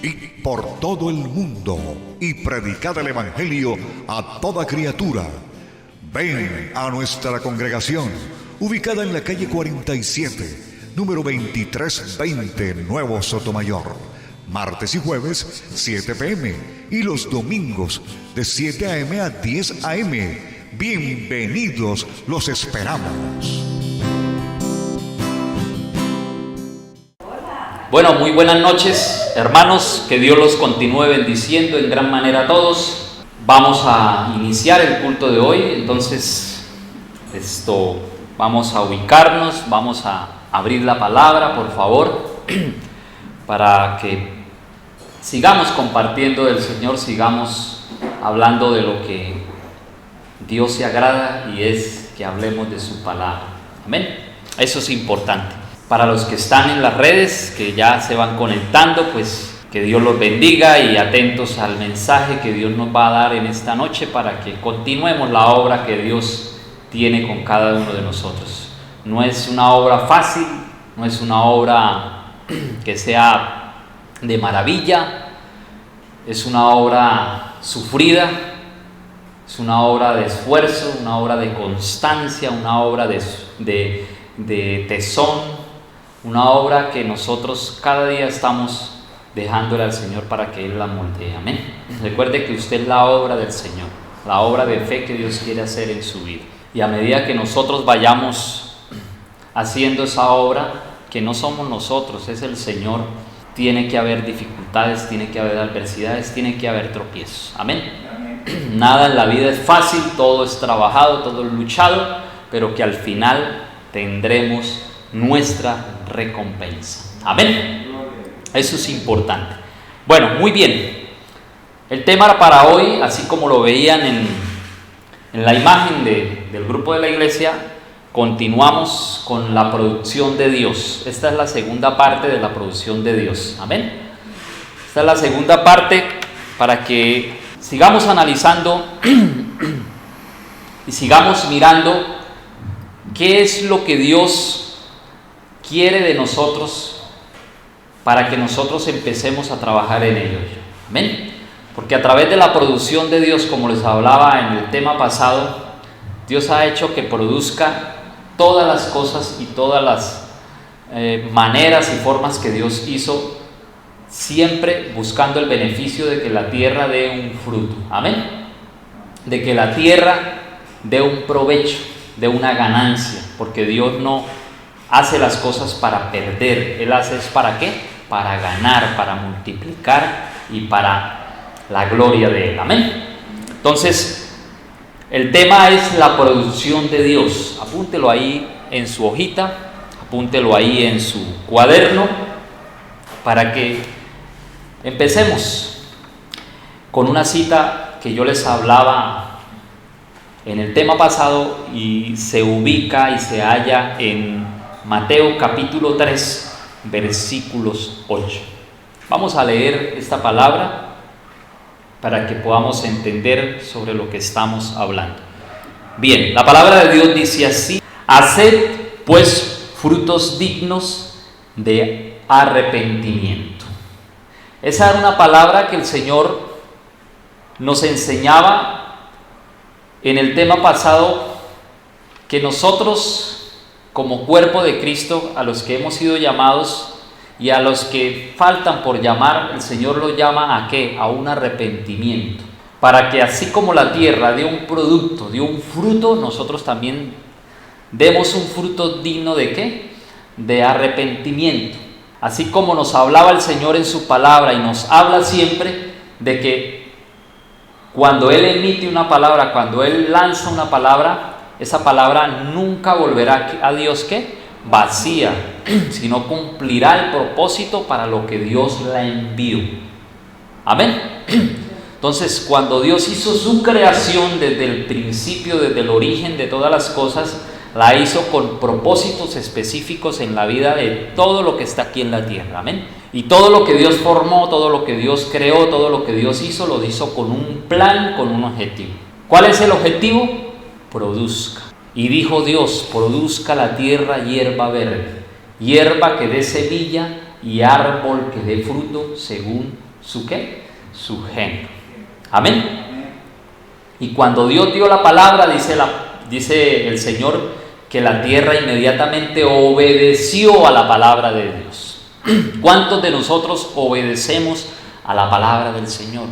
y por todo el mundo, y predicad el Evangelio a toda criatura. Ven a nuestra congregación, ubicada en la calle 47, número 2320, Nuevo Sotomayor. Martes y jueves, 7 p.m. y los domingos, de 7 a.m. a 10 a.m. Bienvenidos, los esperamos. Bueno, muy buenas noches, hermanos, que Dios los continúe bendiciendo en gran manera a todos. Vamos a iniciar el culto de hoy, entonces vamos a ubicarnos, vamos a abrir la palabra, por favor, para que sigamos compartiendo del Señor, sigamos hablando de lo que Dios se agrada y es que hablemos de su palabra. Amén. Eso es importante. Para los que están en las redes, que ya se van conectando, pues que Dios los bendiga y atentos al mensaje que Dios nos va a dar en esta noche para que continuemos la obra que Dios tiene con cada uno de nosotros. No es una obra fácil, no es una obra que sea de maravilla, es una obra sufrida, es una obra de esfuerzo, una obra de constancia, una obra de tesón, una obra que nosotros cada día estamos dejándole al Señor para que Él la moldee. Amén. Recuerde que usted es la obra del Señor, la obra de fe que Dios quiere hacer en su vida. Y a medida que nosotros vayamos haciendo esa obra, que no somos nosotros, es el Señor, tiene que haber dificultades, tiene que haber adversidades, tiene que haber tropiezos. Amén. Nada en la vida es fácil, todo es trabajado, todo es luchado, pero que al final tendremos nuestra recompensa. Amén. Eso es importante. Bueno, muy bien. El tema para hoy, así como lo veían en la imagen del grupo de la iglesia, continuamos con la producción de Dios. Esta es la segunda parte de la producción de Dios. Amén. Esta es la segunda parte para que sigamos analizando y sigamos mirando qué es lo que Dios quiere de nosotros para que nosotros empecemos a trabajar en ello. Amén. Porque a través de la producción de Dios, como les hablaba en el tema pasado, Dios ha hecho que produzca todas las cosas y todas las maneras y formas que Dios hizo, siempre buscando el beneficio de que la tierra dé un fruto. Amén. De que la tierra dé un provecho, dé una ganancia, porque Dios no hace las cosas para perder, Él hace es para ¿qué? Para ganar, para multiplicar y para la gloria de Él. Amén. Entonces, el tema es la producción de Dios. Apúntelo ahí en su hojita, apúntelo ahí en su cuaderno, para que empecemos con una cita que yo les hablaba en el tema pasado y se ubica y se halla en Mateo capítulo 3, versículos 8. Vamos a leer esta palabra para que podamos entender sobre lo que estamos hablando. Bien, la palabra de Dios dice así: haced pues frutos dignos de arrepentimiento. Esa era una palabra que el Señor nos enseñaba en el tema pasado, que nosotros como cuerpo de Cristo, a los que hemos sido llamados y a los que faltan por llamar, el Señor los llama ¿a qué? A un arrepentimiento, para que así como la tierra dio un producto, dio un fruto, nosotros también demos un fruto digno ¿de qué? De arrepentimiento. Así como nos hablaba el Señor en su palabra y nos habla siempre de que cuando Él emite una palabra, cuando Él lanza una palabra, esa palabra nunca volverá a Dios ¿qué? Vacía, sino cumplirá el propósito para lo que Dios la envió. Amén. Entonces, cuando Dios hizo su creación desde el principio, desde el origen de todas las cosas, la hizo con propósitos específicos en la vida de todo lo que está aquí en la tierra. Amén. Y todo lo que Dios formó, todo lo que Dios creó, todo lo que Dios hizo, lo hizo con un plan, con un objetivo. ¿Cuál es el objetivo? Produzca. Y dijo Dios: produzca la tierra hierba verde, hierba que dé semilla y árbol que dé fruto según ¿su qué? Su género. Amén. Y cuando Dios dio la palabra, dice el Señor que la tierra inmediatamente obedeció a la palabra de Dios. ¿Cuántos de nosotros obedecemos a la palabra del Señor?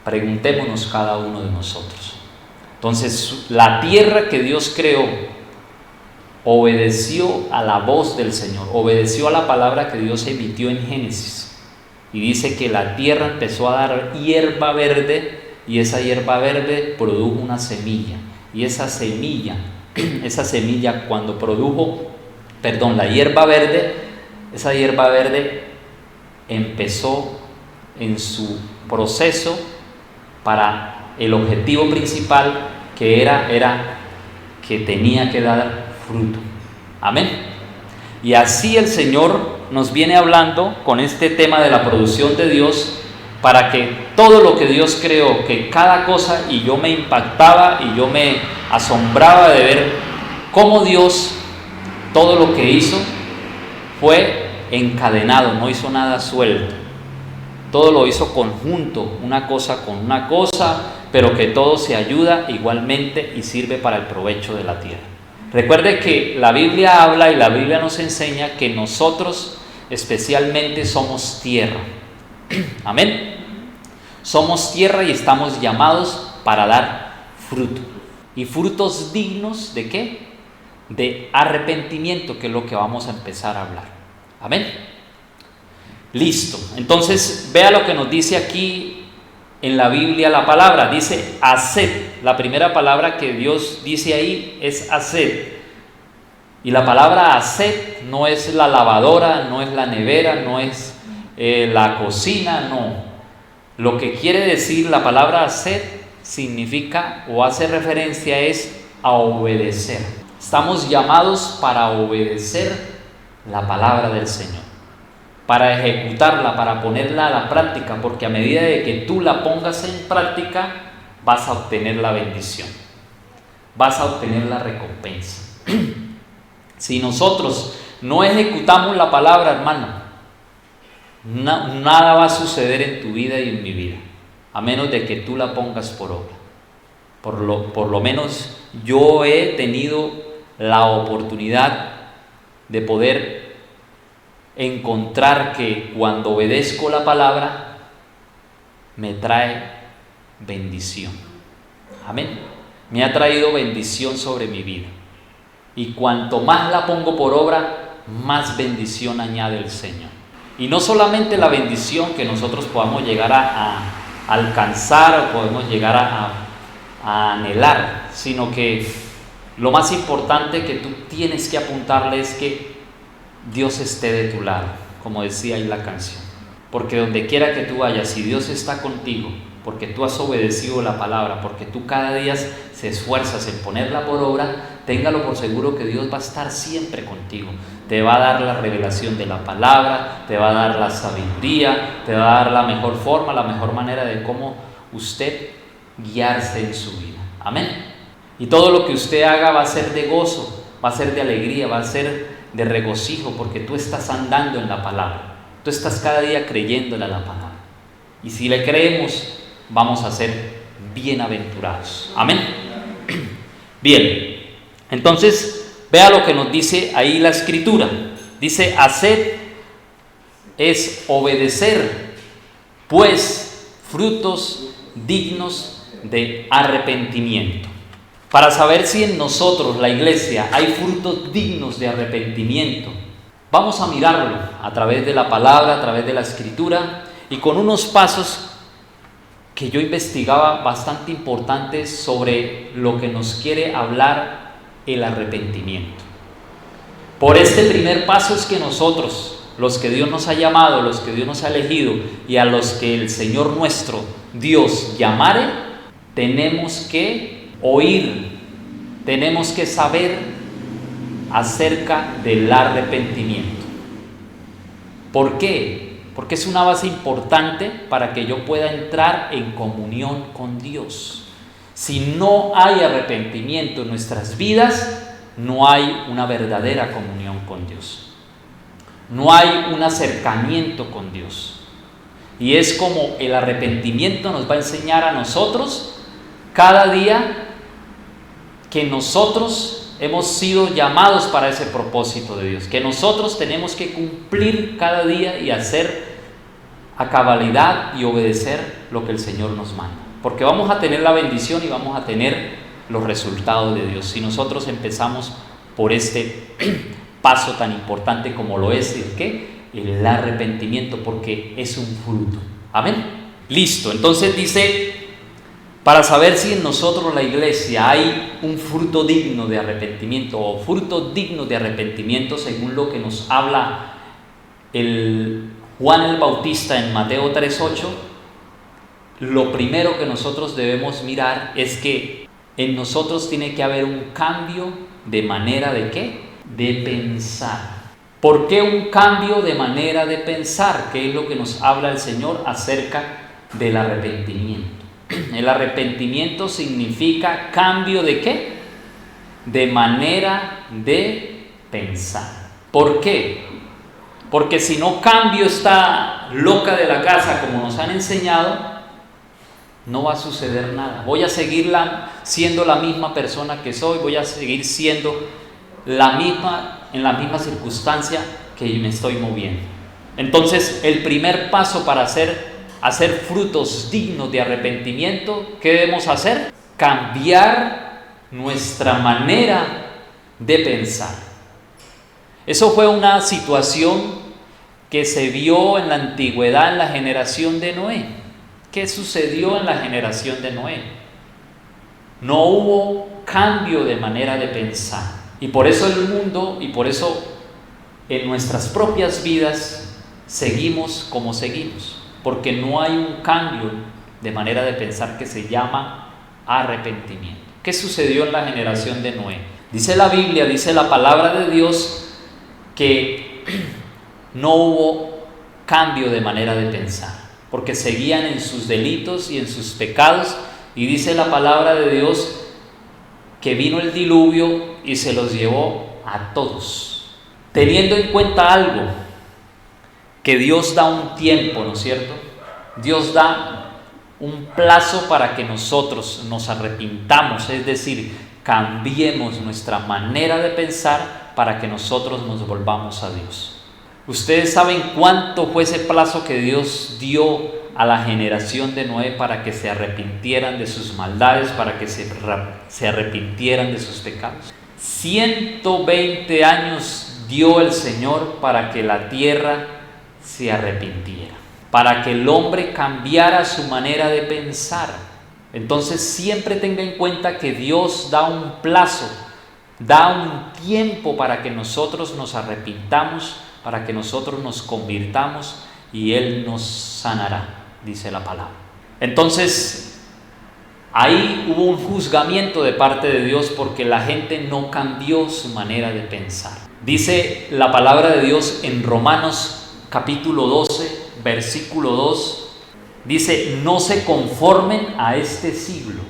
Preguntémonos cada uno de nosotros. Entonces, la tierra que Dios creó obedeció a la voz del Señor, obedeció a la palabra que Dios emitió en Génesis. Y dice que la tierra empezó a dar hierba verde, y esa hierba verde produjo una semilla. Y esa semilla cuando produjo, la hierba verde, esa hierba verde empezó en su proceso para el objetivo principal, que era que tenía que dar fruto. Amén. Y así el Señor nos viene hablando con este tema de la producción de Dios, para que todo lo que Dios creó, que cada cosa, y yo me impactaba y yo me asombraba de ver cómo Dios, todo lo que hizo fue encadenado, no hizo nada suelto. Todo lo hizo conjunto, una cosa con una cosa, pero que todo se ayuda igualmente y sirve para el provecho de la tierra. Recuerde que la Biblia habla y la Biblia nos enseña que nosotros especialmente somos tierra. Amén. Somos tierra y estamos llamados para dar fruto. Y frutos dignos ¿de qué? De arrepentimiento, que es lo que vamos a empezar a hablar. Amén. Listo. Entonces, vea lo que nos dice aquí en la Biblia la palabra. Dice haced. La primera palabra que Dios dice ahí es haced. Y la palabra haced no es la lavadora, no es la nevera, no es la cocina, no. Lo que quiere decir la palabra haced significa o hace referencia es a obedecer. Estamos llamados para obedecer la palabra del Señor, para ejecutarla, para ponerla a la práctica, porque a medida de que tú la pongas en práctica, vas a obtener la bendición, vas a obtener la recompensa. Si nosotros no ejecutamos la palabra, hermano, nada va a suceder en tu vida y en mi vida, a menos de que tú la pongas por obra. Por lo menos yo he tenido la oportunidad de poder encontrar que cuando obedezco la palabra me trae bendición. Amén. Me ha traído bendición sobre mi vida. Y cuanto más la pongo por obra, más bendición añade el Señor. Y no solamente la bendición que nosotros podamos llegar a alcanzar o podemos llegar a anhelar, sino que lo más importante que tú tienes que apuntarle es que Dios esté de tu lado, como decía ahí la canción. Porque donde quiera que tú vayas, si Dios está contigo, porque tú has obedecido la palabra, porque tú cada día se esfuerzas en ponerla por obra, téngalo por seguro que Dios va a estar siempre contigo. Te va a dar la revelación de la palabra, te va a dar la sabiduría, te va a dar la mejor forma, la mejor manera de cómo usted guiarse en su vida. Amén. Y todo lo que usted haga va a ser de gozo, va a ser de alegría, va a ser de regocijo, porque tú estás andando en la palabra. Tú estás cada día creyéndole a la palabra. Y si le creemos, vamos a ser bienaventurados. Amén. Bien, entonces vea lo que nos dice ahí la Escritura. Dice, haced es obedecer, pues frutos dignos de arrepentimiento. Para saber si en nosotros, la iglesia, hay frutos dignos de arrepentimiento, vamos a mirarlo a través de la palabra, a través de la Escritura, y con unos pasos que yo investigaba bastante importantes sobre lo que nos quiere hablar el arrepentimiento. Por este primer paso es que nosotros, los que Dios nos ha llamado, los que Dios nos ha elegido y a los que el Señor nuestro Dios llamare, tenemos que oír, tenemos que saber acerca del arrepentimiento. ¿Por qué? Porque es una base importante para que yo pueda entrar en comunión con Dios. Si no hay arrepentimiento en nuestras vidas, no hay una verdadera comunión con Dios. No hay un acercamiento con Dios. Y es como el arrepentimiento nos va a enseñar a nosotros cada día que nosotros hemos sido llamados para ese propósito de Dios, que nosotros tenemos que cumplir cada día y hacer a cabalidad y obedecer lo que el Señor nos manda, porque vamos a tener la bendición y vamos a tener los resultados de Dios si nosotros empezamos por este paso tan importante como lo es el arrepentimiento, porque es un fruto. Amén. Listo, entonces dice, para saber si en nosotros, la iglesia, hay un fruto digno de arrepentimiento o fruto digno de arrepentimiento según lo que nos habla Juan el Bautista en Mateo 3:8, lo primero que nosotros debemos mirar es que en nosotros tiene que haber un cambio de manera de ¿qué? De pensar. ¿Por qué un cambio de manera de pensar? ¿Qué es lo que nos habla el Señor acerca del arrepentimiento? El arrepentimiento significa cambio de ¿qué? De manera de pensar. ¿Por qué? Porque si no cambio esta loca de la casa como nos han enseñado, no va a suceder nada. Voy a seguir siendo la misma persona que soy, voy a seguir siendo en la misma circunstancia que me estoy moviendo. Entonces, el primer paso para hacer frutos dignos de arrepentimiento, ¿qué debemos hacer? Cambiar nuestra manera de pensar. Eso fue una situación que se vio en la antigüedad, en la generación de Noé. ¿Qué sucedió en la generación de Noé? No hubo cambio de manera de pensar. Y por eso el mundo, y por eso en nuestras propias vidas seguimos como seguimos. Porque no hay un cambio de manera de pensar que se llama arrepentimiento. ¿Qué sucedió en la generación de Noé? Dice la Biblia, dice la palabra de Dios, que no hubo cambio de manera de pensar, porque seguían en sus delitos y en sus pecados, y dice la palabra de Dios que vino el diluvio y se los llevó a todos, teniendo en cuenta algo, que Dios da un tiempo, ¿no es cierto? Dios da un plazo para que nosotros nos arrepintamos, es decir, cambiemos nuestra manera de pensar para que nosotros nos volvamos a Dios. Ustedes saben cuánto fue ese plazo que Dios dio a la generación de Noé para que se arrepintieran de sus maldades, para que se arrepintieran de sus pecados. 120 años dio el Señor para que la tierra se arrepintiera, para que el hombre cambiara su manera de pensar. Entonces siempre tenga en cuenta que Dios da un plazo, da un tiempo para que nosotros nos arrepintamos, para que nosotros nos convirtamos y Él nos sanará, dice la palabra. Entonces, ahí hubo un juzgamiento de parte de Dios porque la gente no cambió su manera de pensar. Dice la palabra de Dios en Romanos capítulo 12, versículo 2, dice, no se conformen a este siglo.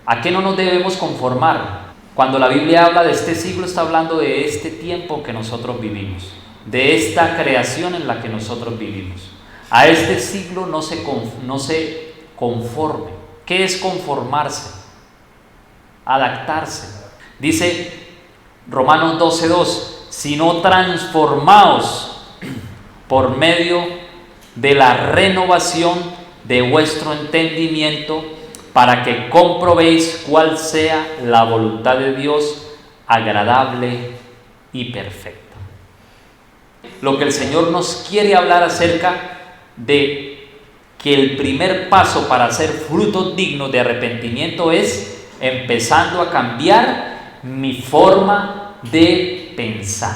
¿A qué no nos debemos conformar? Cuando la Biblia habla de este siglo, está hablando de este tiempo que nosotros vivimos, de esta creación en la que nosotros vivimos. A este siglo no se conforme. ¿Qué es conformarse? Adaptarse. Dice Romanos 12:2, sino transformaos por medio de la renovación de vuestro entendimiento, para que comprobéis cuál sea la voluntad de Dios, agradable y perfecta. Lo que el Señor nos quiere hablar acerca de que el primer paso para hacer frutos dignos de arrepentimiento es empezando a cambiar mi forma de pensar.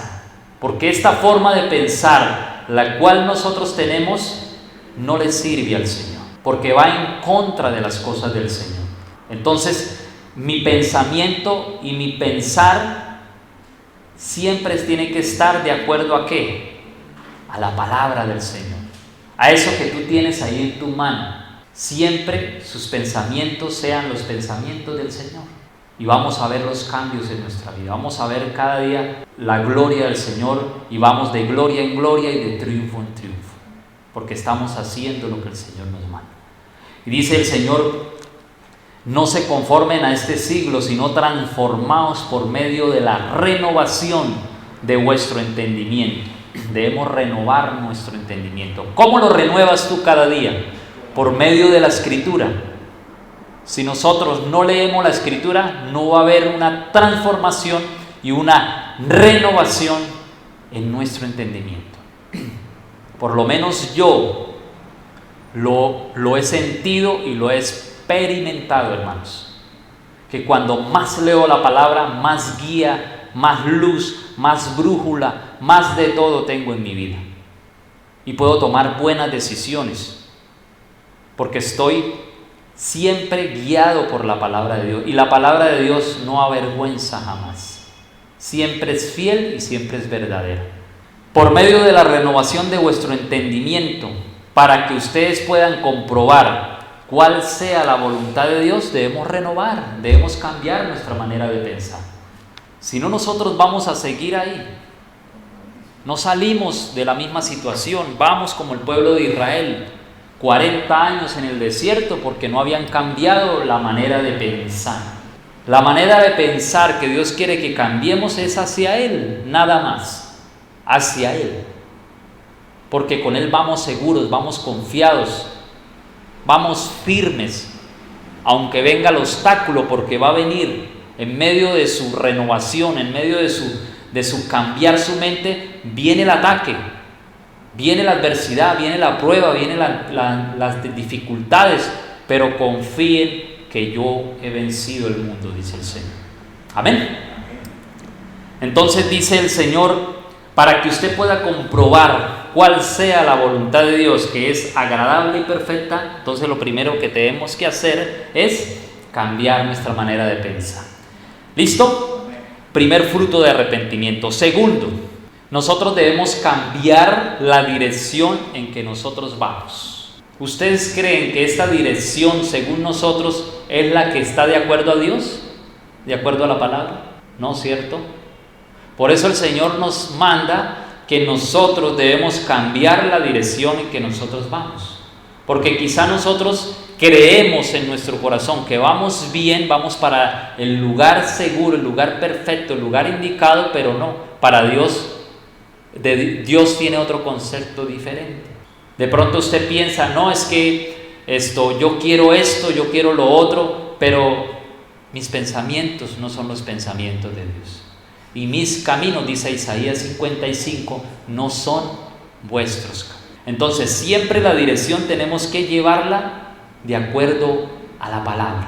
Porque esta forma de pensar, la cual nosotros tenemos, no le sirve al Señor, porque va en contra de las cosas del Señor. Entonces, mi pensamiento y mi pensar siempre tiene que estar de acuerdo ¿a qué? A la palabra del Señor, a eso que tú tienes ahí en tu mano. Siempre sus pensamientos sean los pensamientos del Señor. Y vamos a ver los cambios en nuestra vida. Vamos a ver cada día la gloria del Señor y vamos de gloria en gloria y de triunfo en triunfo. porque estamos haciendo lo que el Señor nos manda. Y dice el Señor: no se conformen a este siglo, sino transformaos por medio de la renovación de vuestro entendimiento. Debemos renovar nuestro entendimiento. ¿Cómo lo renuevas tú cada día? Por medio de la Escritura. Si nosotros no leemos la Escritura, no va a haber una transformación y una renovación en nuestro entendimiento. Por lo menos yo lo he sentido y lo he experimentado, hermanos, que cuando más leo la palabra, más guía, más luz, más brújula, más de todo tengo en mi vida, y puedo tomar buenas decisiones porque estoy siempre guiado por la palabra de Dios, y la palabra de Dios no avergüenza jamás, siempre es fiel y siempre es verdadera. Por medio de la renovación de vuestro entendimiento, para que ustedes puedan comprobar cuál sea la voluntad de Dios, debemos renovar, debemos cambiar nuestra manera de pensar. Si no, nosotros vamos a seguir ahí. No salimos de la misma situación, vamos como el pueblo de Israel, 40 años en el desierto porque no habían cambiado la manera de pensar. La manera de pensar que Dios quiere que cambiemos es hacia Él, nada más, hacia Él. Porque con Él vamos seguros, vamos confiados, vamos firmes, aunque venga el obstáculo, porque va a venir en medio de su renovación, en medio de su cambiar su mente, viene el ataque, viene la adversidad, viene la prueba, vienen las dificultades, pero confíen que yo he vencido el mundo, dice el Señor. Amén. Entonces dice el Señor, para que usted pueda comprobar cuál sea la voluntad de Dios, que es agradable y perfecta, entonces lo primero que tenemos que hacer es cambiar nuestra manera de pensar. ¿Listo? Primer fruto de arrepentimiento. Segundo, nosotros debemos cambiar la dirección en que nosotros vamos. ¿Ustedes creen que esta dirección, según nosotros, es la que está de acuerdo a Dios? ¿De acuerdo a la palabra? ¿No, cierto? Por eso el Señor nos manda que nosotros debemos cambiar la dirección en que nosotros vamos. Porque quizá nosotros creemos en nuestro corazón que vamos bien, vamos para el lugar seguro, el lugar perfecto, el lugar indicado, pero no. Para Dios tiene otro concepto diferente. De pronto usted piensa, no, es que yo quiero lo otro, pero mis pensamientos no son los pensamientos de Dios. Y mis caminos, dice Isaías 55, no son vuestros caminos. Entonces siempre la dirección tenemos que llevarla de acuerdo a la palabra.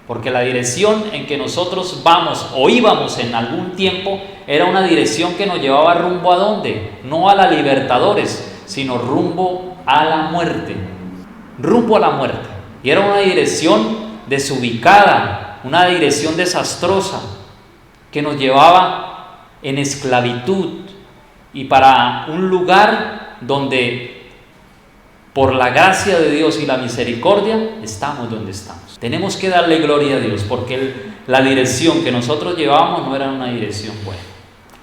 Porque la dirección en que nosotros vamos o íbamos en algún tiempo era una dirección que nos llevaba rumbo ¿a dónde? No a la Libertadores, sino rumbo a la muerte. Rumbo a la muerte. Y era una dirección desubicada, una dirección desastrosa, que nos llevaba en esclavitud y para un lugar donde por la gracia de Dios y la misericordia estamos donde estamos. Tenemos que darle gloria a Dios porque la dirección que nosotros llevábamos no era una dirección buena.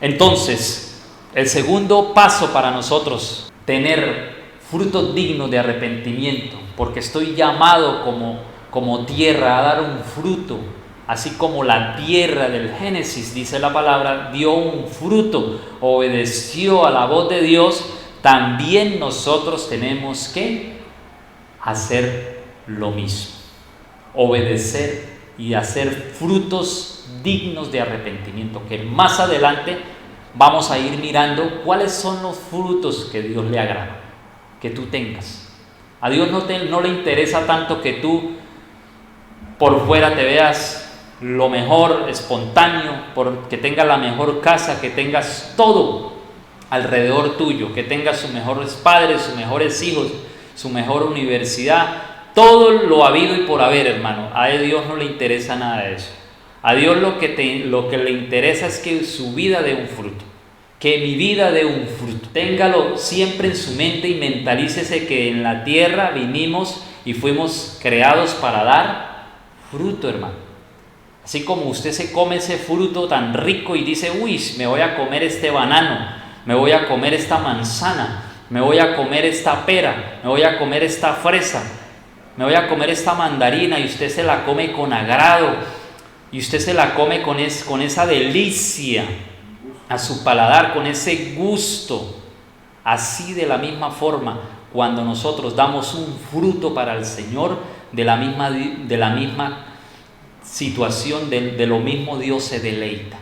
Entonces, el segundo paso para nosotros tener frutos dignos de arrepentimiento, porque estoy llamado como tierra a dar un fruto. Así como la tierra del Génesis, dice la palabra, dio un fruto, obedeció a la voz de Dios, también nosotros tenemos que hacer lo mismo. Obedecer y hacer frutos dignos de arrepentimiento, que más adelante vamos a ir mirando cuáles son los frutos que Dios le agrada, que tú tengas. A Dios no le interesa tanto que tú por fuera te veas lo mejor, espontáneo, que tengas la mejor casa, que tengas todo alrededor tuyo, que tengas sus mejores padres, sus mejores hijos, su mejor universidad, todo lo habido y por haber, hermano. A Dios no le interesa nada de eso. A Dios lo que le interesa es que su vida dé un fruto, que mi vida dé un fruto. Téngalo siempre en su mente y mentalícese que en la tierra vinimos y fuimos creados para dar fruto, hermano. Así como usted se come ese fruto tan rico y dice, uy, me voy a comer este banano, me voy a comer esta manzana, me voy a comer esta pera, me voy a comer esta fresa, me voy a comer esta mandarina, y usted se la come con agrado, y usted se la come con esa delicia a su paladar, con ese gusto. Así, de la misma forma, cuando nosotros damos un fruto para el Señor, de la misma situación, de lo mismo Dios se deleita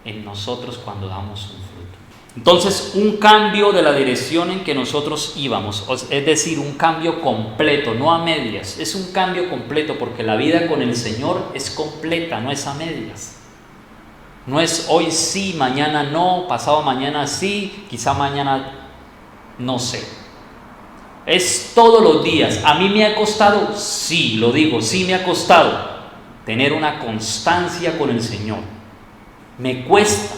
en nosotros cuando damos un fruto. Entonces, un cambio de la dirección en que nosotros íbamos, es decir, un cambio completo, no a medias, es un cambio completo, porque la vida con el Señor es completa, no es a medias. No es hoy sí, mañana no, pasado mañana sí, quizá mañana no sé. Es todos los días. A mí me ha costado, sí, lo digo, sí me ha costado tener una constancia con el Señor. Me cuesta.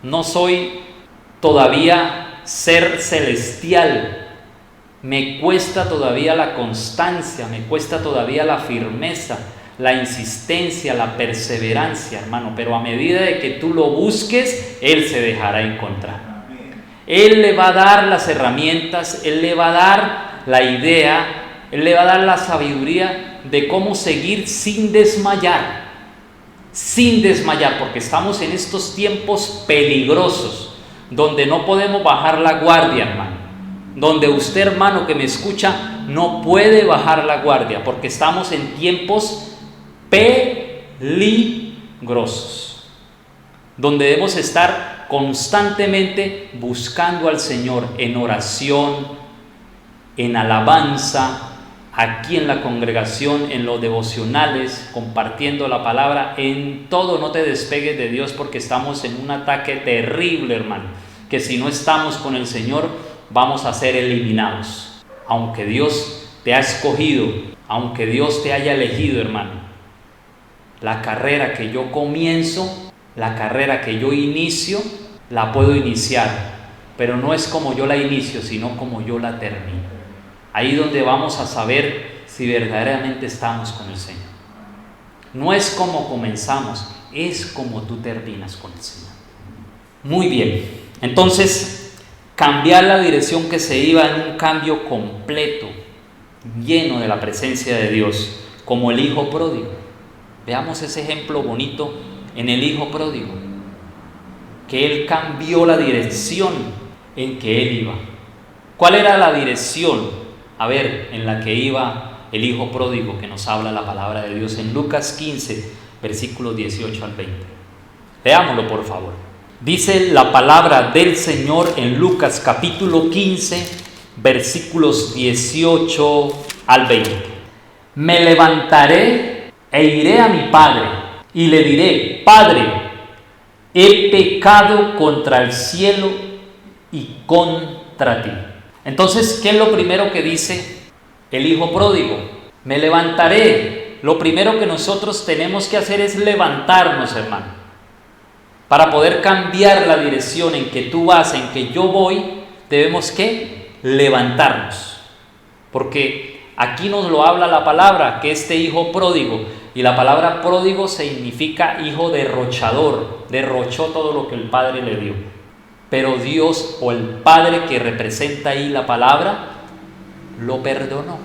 No soy todavía ser celestial. Me cuesta todavía la constancia, me cuesta todavía la firmeza, la insistencia, la perseverancia, hermano. Pero a medida de que tú lo busques, Él se dejará encontrar. Él le va a dar las herramientas, Él le va a dar la idea, Él le va a dar la sabiduría de cómo seguir sin desmayar, porque estamos en estos tiempos peligrosos, donde no podemos bajar la guardia, hermano, donde usted, hermano, que me escucha, no puede bajar la guardia, porque estamos en tiempos peligrosos, donde debemos estar constantemente buscando al Señor en oración, en alabanza, aquí en la congregación, en los devocionales, compartiendo la palabra, en todo. No te despegues de Dios, porque estamos en un ataque terrible, hermano, que si no estamos con el Señor vamos a ser eliminados. Aunque Dios te ha escogido, aunque Dios te haya elegido, hermano, la carrera que yo comienzo, la carrera que yo inicio, la puedo iniciar, pero no es como yo la inicio, sino como yo la termino. Ahí donde vamos a saber si verdaderamente estamos con el Señor. No es como comenzamos, es como tú terminas con el Señor. Muy bien, entonces, cambiar la dirección que se iba en un cambio completo, lleno de la presencia de Dios, como el hijo pródigo. Veamos ese ejemplo bonito en el hijo pródigo, que él cambió la dirección en que él iba. ¿Cuál era la dirección, en la que iba el hijo pródigo, que nos habla la palabra de Dios en Lucas 15, versículos 18 al 20? Veámoslo, por favor. Dice la palabra del Señor en Lucas capítulo 15, versículos 18 al 20. Me levantaré e iré a mi padre y le diré: Padre, he pecado contra el cielo y contra ti. Entonces, ¿qué es lo primero que dice el hijo pródigo? Me levantaré. Lo primero que nosotros tenemos que hacer es levantarnos, hermano, para poder cambiar la dirección en que tú vas, en que yo voy. Debemos que levantarnos, porque aquí nos lo habla la palabra, que este hijo pródigo, y la palabra pródigo significa hijo derrochador, derrochó todo lo que el padre le dio. Pero Dios, o el Padre que representa ahí la palabra, lo perdonó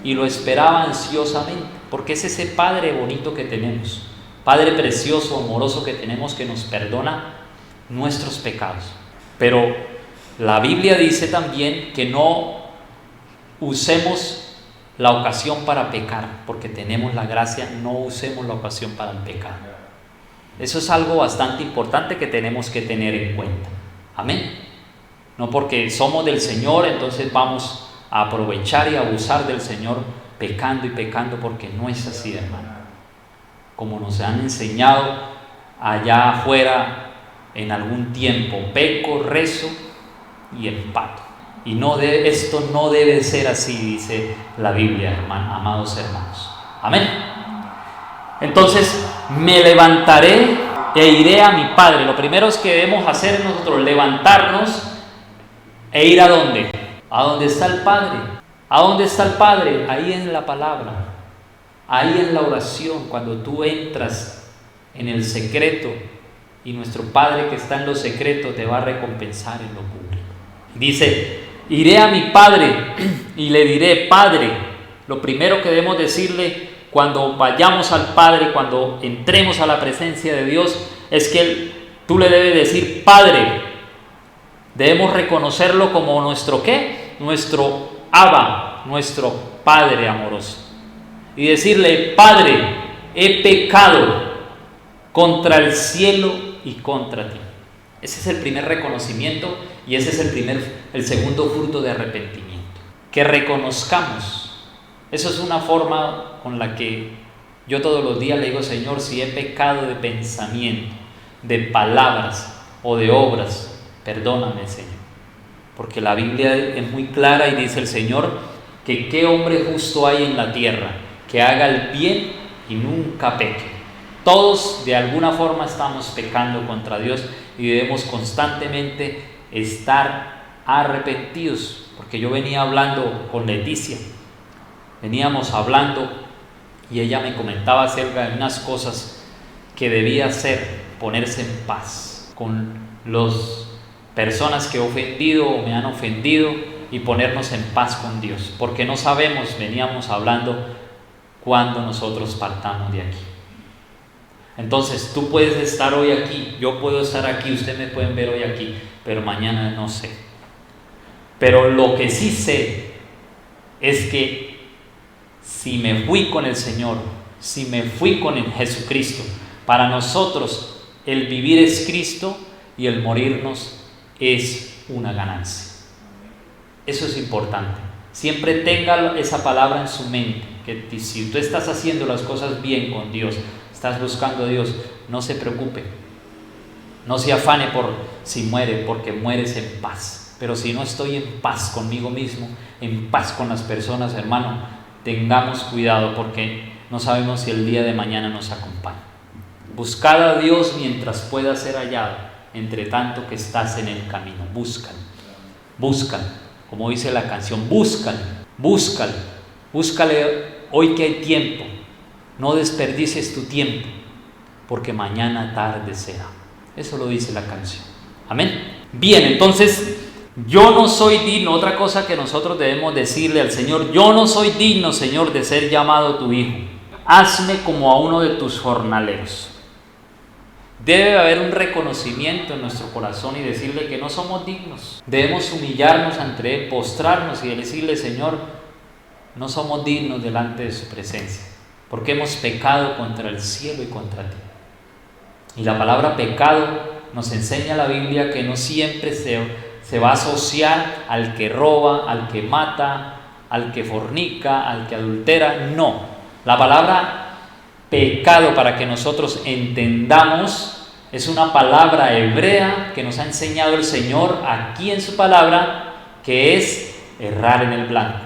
y lo esperaba ansiosamente, porque es ese Padre bonito que tenemos, Padre precioso, amoroso que tenemos, que nos perdona nuestros pecados. Pero la Biblia dice también que no usemos la ocasión para pecar, porque tenemos la gracia. No usemos la ocasión para el pecado. Eso es algo bastante importante que tenemos que tener en cuenta. Amén. No porque somos del Señor, entonces vamos a aprovechar y abusar del Señor pecando y pecando, porque no es así, hermano. Como nos han enseñado allá afuera en algún tiempo: peco, rezo y empato. Y esto no debe ser así, dice la Biblia, amados hermanos. Amén. Entonces, me levantaré e iré a mi Padre. Lo primero es que debemos hacer nosotros, levantarnos e ir ¿a dónde? A donde está el Padre. ¿A dónde está el Padre? Ahí en la palabra, ahí en la oración, cuando tú entras en el secreto, y nuestro Padre que está en lo secreto te va a recompensar en lo público. Dice, iré a mi padre y le diré, Padre. Lo primero que debemos decirle cuando vayamos al Padre, cuando entremos a la presencia de Dios, es que tú le debes decir, Padre. Debemos reconocerlo como nuestro ¿qué? Nuestro Abba, nuestro Padre amoroso. Y decirle, Padre, he pecado contra el cielo y contra ti. Ese es el primer reconocimiento y ese es el segundo fruto de arrepentimiento. Que reconozcamos. Eso es una forma con la que yo todos los días le digo, Señor, si he pecado de pensamiento, de palabras o de obras, perdóname, Señor. Porque la Biblia es muy clara y dice el Señor que qué hombre justo hay en la tierra que haga el bien y nunca peque. Todos de alguna forma estamos pecando contra Dios y debemos constantemente estar arrepentidos. Porque yo venía hablando con Leticia, veníamos hablando y ella me comentaba acerca de unas cosas que debía hacer, ponerse en paz con las personas que he ofendido o me han ofendido y ponernos en paz con Dios, porque no sabemos, veníamos hablando, cuándo nosotros partamos de aquí. Entonces tú puedes estar hoy aquí, yo puedo estar aquí, ustedes me pueden ver hoy aquí, pero mañana no sé. Pero lo que sí sé es que si me fui con el Señor, si me fui con el Jesucristo, para nosotros el vivir es Cristo y el morirnos es una ganancia. Eso es importante. Siempre tenga esa palabra en su mente, que si tú estás haciendo las cosas bien con Dios, estás buscando a Dios, no se preocupe, no se afane por si muere, porque mueres en paz. Pero si no estoy en paz conmigo mismo, en paz con las personas, hermano, tengamos cuidado, porque no sabemos si el día de mañana nos acompaña. Buscad a Dios mientras pueda ser hallado, entre tanto que estás en el camino. Búscalo, búscalo, como dice la canción, búscalo, búscalo, búscale hoy que hay tiempo. No desperdicies tu tiempo, porque mañana tarde será. Eso lo dice la canción. Amén. Bien, entonces, yo no soy digno, otra cosa que nosotros debemos decirle al Señor, yo no soy digno, Señor, de ser llamado tu hijo. Hazme como a uno de tus jornaleros. Debe haber un reconocimiento en nuestro corazón y decirle que no somos dignos. Debemos humillarnos ante Él, postrarnos y decirle, Señor, no somos dignos delante de su presencia, porque hemos pecado contra el cielo y contra ti. Y la palabra pecado nos enseña la Biblia que no siempre se va a asociar al que roba, al que mata, al que fornica, al que adultera. No, la palabra pecado, para que nosotros entendamos, es una palabra hebrea que nos ha enseñado el Señor aquí en su palabra, que es errar en el blanco.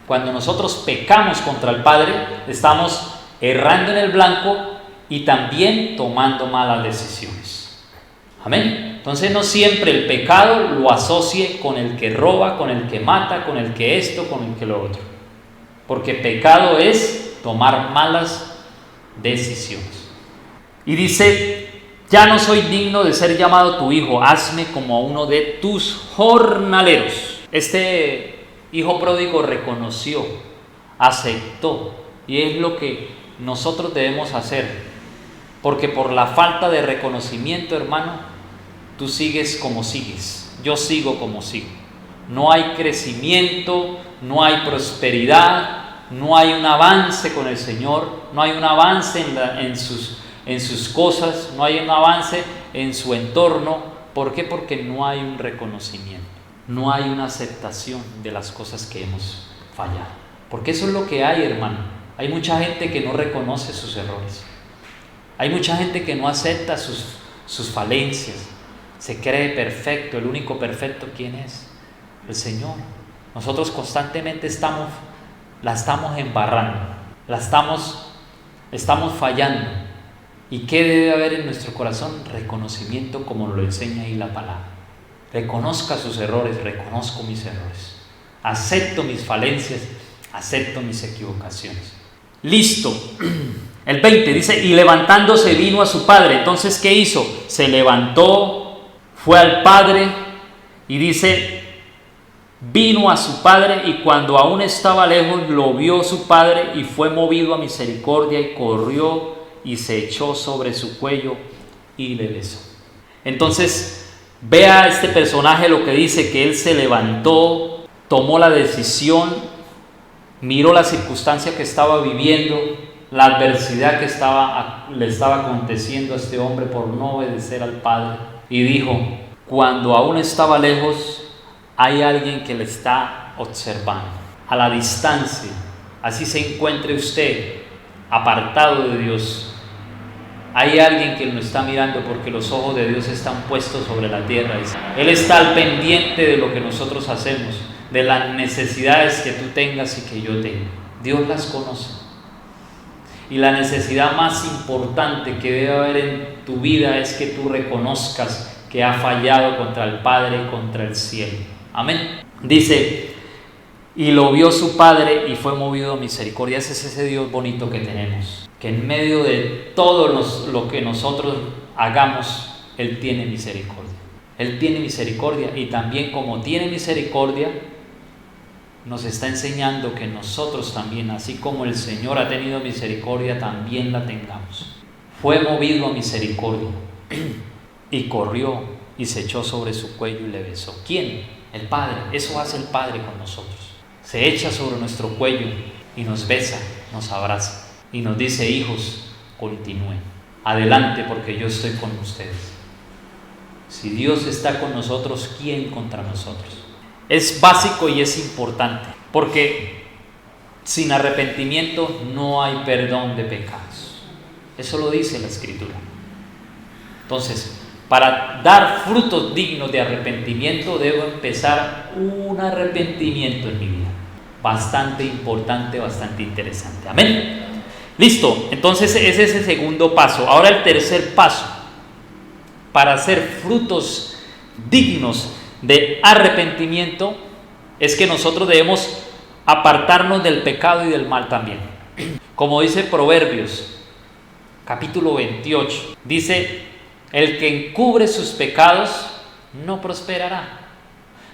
Cuando nosotros pecamos contra el Padre, estamos errando en el blanco y también tomando malas decisiones. Amén. Entonces no siempre el pecado lo asocie con el que roba, con el que mata, con el que esto, con el que lo otro. Porque pecado es tomar malas decisiones. Y dice, ya no soy digno de ser llamado tu hijo, hazme como a uno de tus jornaleros. Este hijo pródigo reconoció, aceptó, y es lo que nosotros debemos hacer. Porque por la falta de reconocimiento, hermano, tú sigues como sigues, yo sigo como sigo. No hay crecimiento, no hay prosperidad, no hay un avance con el Señor, no hay un avance en sus cosas, no hay un avance en su entorno. ¿Por qué? Porque no hay un reconocimiento, no hay una aceptación de las cosas que hemos fallado. Porque eso es lo que hay, hermano. Hay mucha gente que no reconoce sus errores. Hay mucha gente que no acepta sus falencias. Se cree perfecto. El único perfecto, ¿quién es? El Señor. Nosotros constantemente la estamos embarrando, estamos fallando. ¿Y qué debe haber en nuestro corazón? Reconocimiento, como lo enseña ahí la palabra. Reconozca sus errores, reconozco mis errores. Acepto mis falencias, acepto mis equivocaciones. Listo. El 20 dice, y levantándose vino a su padre. Entonces, ¿qué hizo? Se levantó, fue al padre Y dice, vino a su padre y cuando aún estaba lejos lo vio su padre y fue movido a misericordia y corrió y se echó sobre su cuello y le besó. Entonces, vea este personaje lo que dice, que él se levantó, tomó la decisión, miró la circunstancia que estaba viviendo, la adversidad que le estaba aconteciendo a este hombre por no obedecer al Padre, y dijo, cuando aún estaba lejos, hay alguien que le está observando, a la distancia, así se encuentre usted apartado de Dios. Hay alguien que lo está mirando porque los ojos de Dios están puestos sobre la tierra. Él está al pendiente de lo que nosotros hacemos, de las necesidades que tú tengas y que yo tenga. Dios las conoce. Y la necesidad más importante que debe haber en tu vida es que tú reconozcas que has fallado contra el Padre y contra el cielo. Amén. Dice, y lo vio su padre y fue movido a misericordia. Ese es ese Dios bonito que tenemos, que en medio de todo lo que nosotros hagamos, Él tiene misericordia. Él tiene misericordia, y también como tiene misericordia, nos está enseñando que nosotros también, así como el Señor ha tenido misericordia, también la tengamos. Fue movido a misericordia y corrió y se echó sobre su cuello y le besó. ¿Quién? El Padre. Eso hace el Padre con nosotros. Se echa sobre nuestro cuello y nos besa, nos abraza y nos dice, hijos, continúen, adelante porque yo estoy con ustedes. Si Dios está con nosotros, ¿quién contra nosotros? Es básico y es importante, porque sin arrepentimiento no hay perdón de pecados. Eso lo dice la Escritura. Entonces, para dar frutos dignos de arrepentimiento, debo empezar un arrepentimiento en mi vida. Bastante importante, bastante interesante. Amén. Listo, entonces ese es el segundo paso. Ahora el tercer paso, para hacer frutos dignos de arrepentimiento, es que nosotros debemos apartarnos del pecado y del mal también. Como dice Proverbios, capítulo 28, dice, el que encubre sus pecados no prosperará,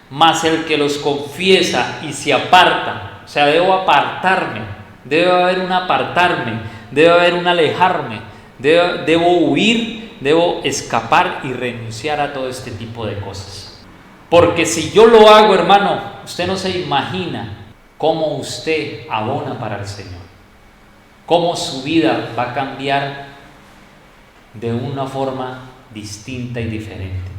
mas el que los confiesa y se aparta, o sea, debo apartarme, debe haber un apartarme, debe haber un alejarme, debo huir, debo escapar y renunciar a todo este tipo de cosas. Porque si yo lo hago, hermano, usted no se imagina cómo usted abona para el Señor, cómo su vida va a cambiar de una forma distinta y diferente.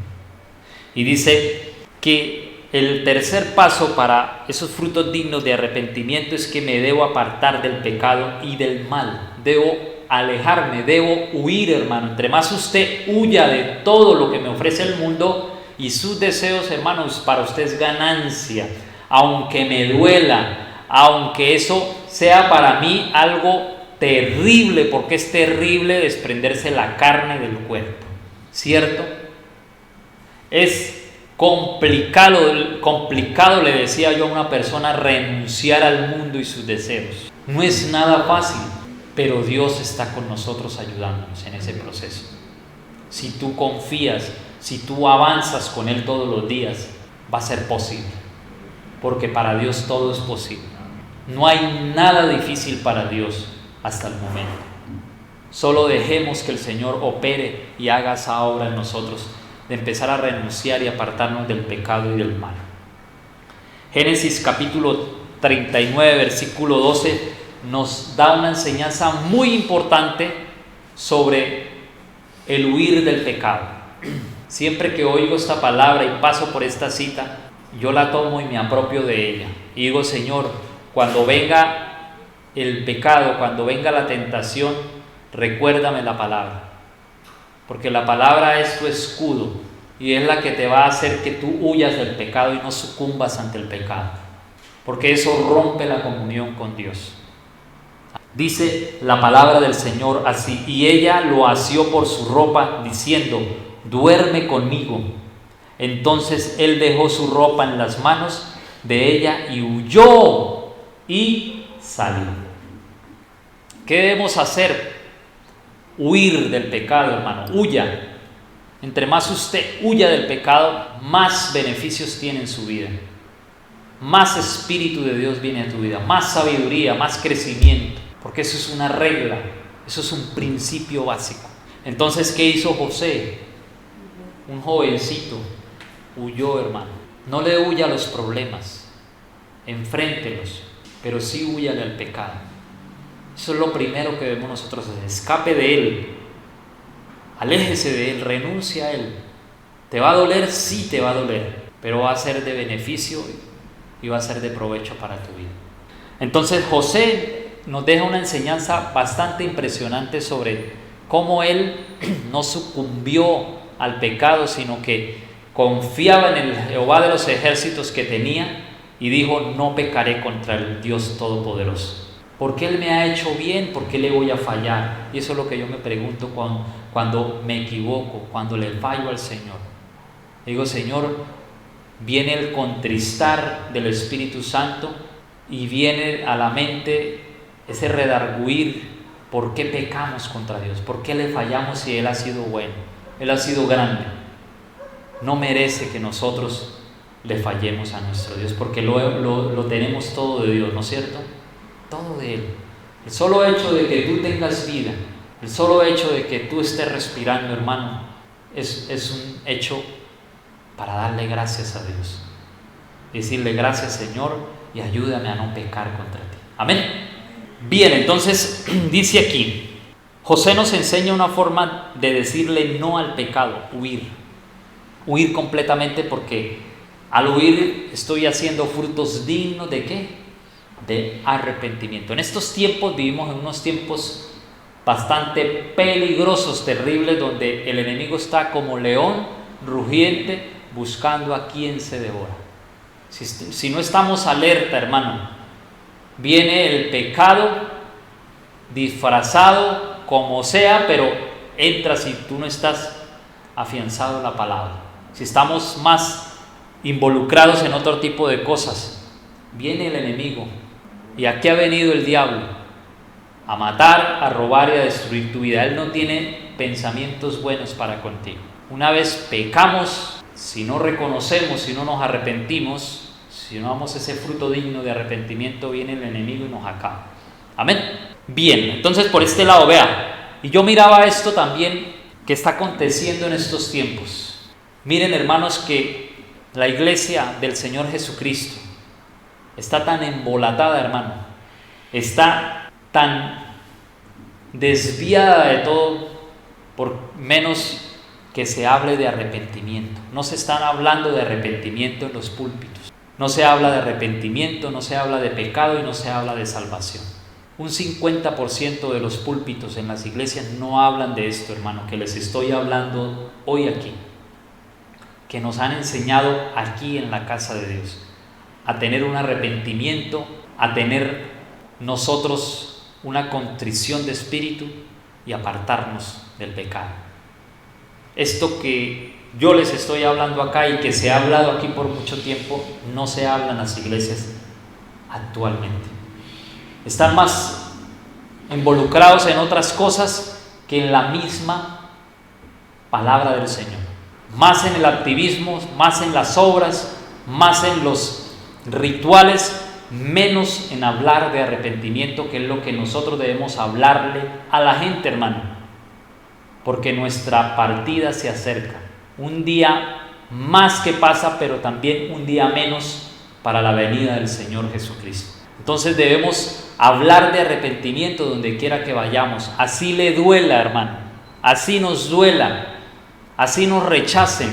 Y dice que el tercer paso para esos frutos dignos de arrepentimiento es que me debo apartar del pecado y del mal. Debo alejarme, debo huir, hermano. Entre más usted huya de todo lo que me ofrece el mundo y sus deseos, hermanos, para usted es ganancia. Aunque me duela, aunque eso sea para mí algo terrible, porque es terrible desprenderse la carne del cuerpo, ¿cierto? Es complicado, le decía yo a una persona, renunciar al mundo y sus deseos. No es nada fácil, pero Dios está con nosotros ayudándonos en ese proceso. Si tú confías, si tú avanzas con Él todos los días, va a ser posible, porque para Dios todo es posible. No hay nada difícil para Dios hasta el momento. Solo dejemos que el Señor opere y haga esa obra en nosotros, de empezar a renunciar y apartarnos del pecado y del mal. Génesis capítulo 39, versículo 12, nos da una enseñanza muy importante sobre el huir del pecado. Siempre que oigo esta palabra y paso por esta cita, yo la tomo y me apropio de ella. Y digo, Señor, cuando venga el pecado, cuando venga la tentación, recuérdame la palabra. Porque la palabra es tu escudo y es la que te va a hacer que tú huyas del pecado y no sucumbas ante el pecado. Porque eso rompe la comunión con Dios. Dice la palabra del Señor así: y ella lo asió por su ropa, diciendo, duerme conmigo. Entonces él dejó su ropa en las manos de ella y huyó y salió. ¿Qué debemos hacer? Huir del pecado, hermano. Huya. Entre más usted huya del pecado, más beneficios tiene en su vida. Más Espíritu de Dios viene a tu vida, más sabiduría, más crecimiento, porque eso es una regla, eso es un principio básico. Entonces, ¿qué hizo José? Un jovencito huyó, hermano. No le huya a los problemas, enfréntelos, pero sí húyale al pecado. Eso es lo primero que debemos nosotros hacer. Escape de él, aléjese de él, renuncia a él. ¿Te va a doler? Sí te va a doler, pero va a ser de beneficio y va a ser de provecho para tu vida. Entonces José nos deja una enseñanza bastante impresionante sobre cómo él no sucumbió al pecado, sino que confiaba en el Jehová de los ejércitos que tenía y dijo: no pecaré contra el Dios Todopoderoso. Porque Él me ha hecho bien, ¿por qué le voy a fallar? Y eso es lo que yo me pregunto cuando me equivoco, cuando le fallo al Señor. Digo: Señor, viene el contristar del Espíritu Santo y viene a la mente ese redarguir. ¿Por qué pecamos contra Dios? ¿Por qué le fallamos si Él ha sido bueno? Él ha sido grande. No merece que nosotros le fallemos a nuestro Dios, porque lo tenemos todo de Dios, ¿no es cierto? Todo de Él. El solo hecho de que tú tengas vida, el solo hecho de que tú estés respirando, hermano, es un hecho para darle gracias a Dios. Decirle: gracias, Señor, y ayúdame a no pecar contra ti. Amén. Bien, entonces dice aquí, José nos enseña una forma de decirle no al pecado: huir completamente, porque al huir estoy haciendo frutos dignos ¿de qué? De arrepentimiento. En estos tiempos vivimos en unos tiempos bastante peligrosos, terribles, donde el enemigo está como león rugiente buscando a quien se devora. Si no estamos alerta, hermano, viene el pecado disfrazado como sea, pero entra si tú no estás afianzado en la palabra. Si estamos más involucrados en otro tipo de cosas, viene el enemigo. ¿Y a qué ha venido el diablo? A matar, a robar y a destruir tu vida. Él no tiene pensamientos buenos para contigo. Una vez pecamos, si no reconocemos, si no nos arrepentimos, si no damos ese fruto digno de arrepentimiento, viene el enemigo y nos acaba. Amén. Bien, entonces por este lado, vea, y yo miraba esto también que está aconteciendo en estos tiempos. Miren, hermanos, que la iglesia del Señor Jesucristo está tan embolatada, hermano, está tan desviada de todo, por menos que se hable de arrepentimiento. No se están hablando de arrepentimiento en los púlpitos. No se habla de arrepentimiento, no se habla de pecado y no se habla de salvación. Un 50% de los púlpitos en las iglesias no hablan de esto, hermano, que les estoy hablando hoy aquí, que nos han enseñado aquí en la casa de Dios, a tener un arrepentimiento, a tener nosotros una contrición de espíritu y apartarnos del pecado. Esto que yo les estoy hablando acá y que se ha hablado aquí por mucho tiempo, no se habla en las iglesias actualmente. Están más involucrados en otras cosas que en la misma palabra del Señor. Más en el activismo, más en las obras, más en los rituales, menos en hablar de arrepentimiento, que es lo que nosotros debemos hablarle a la gente, hermano, porque nuestra partida se acerca. Un día más que pasa, pero también un día menos para la venida del Señor Jesucristo. Entonces debemos hablar de arrepentimiento donde quiera que vayamos, así le duela, hermano, así nos duela, así nos rechacen.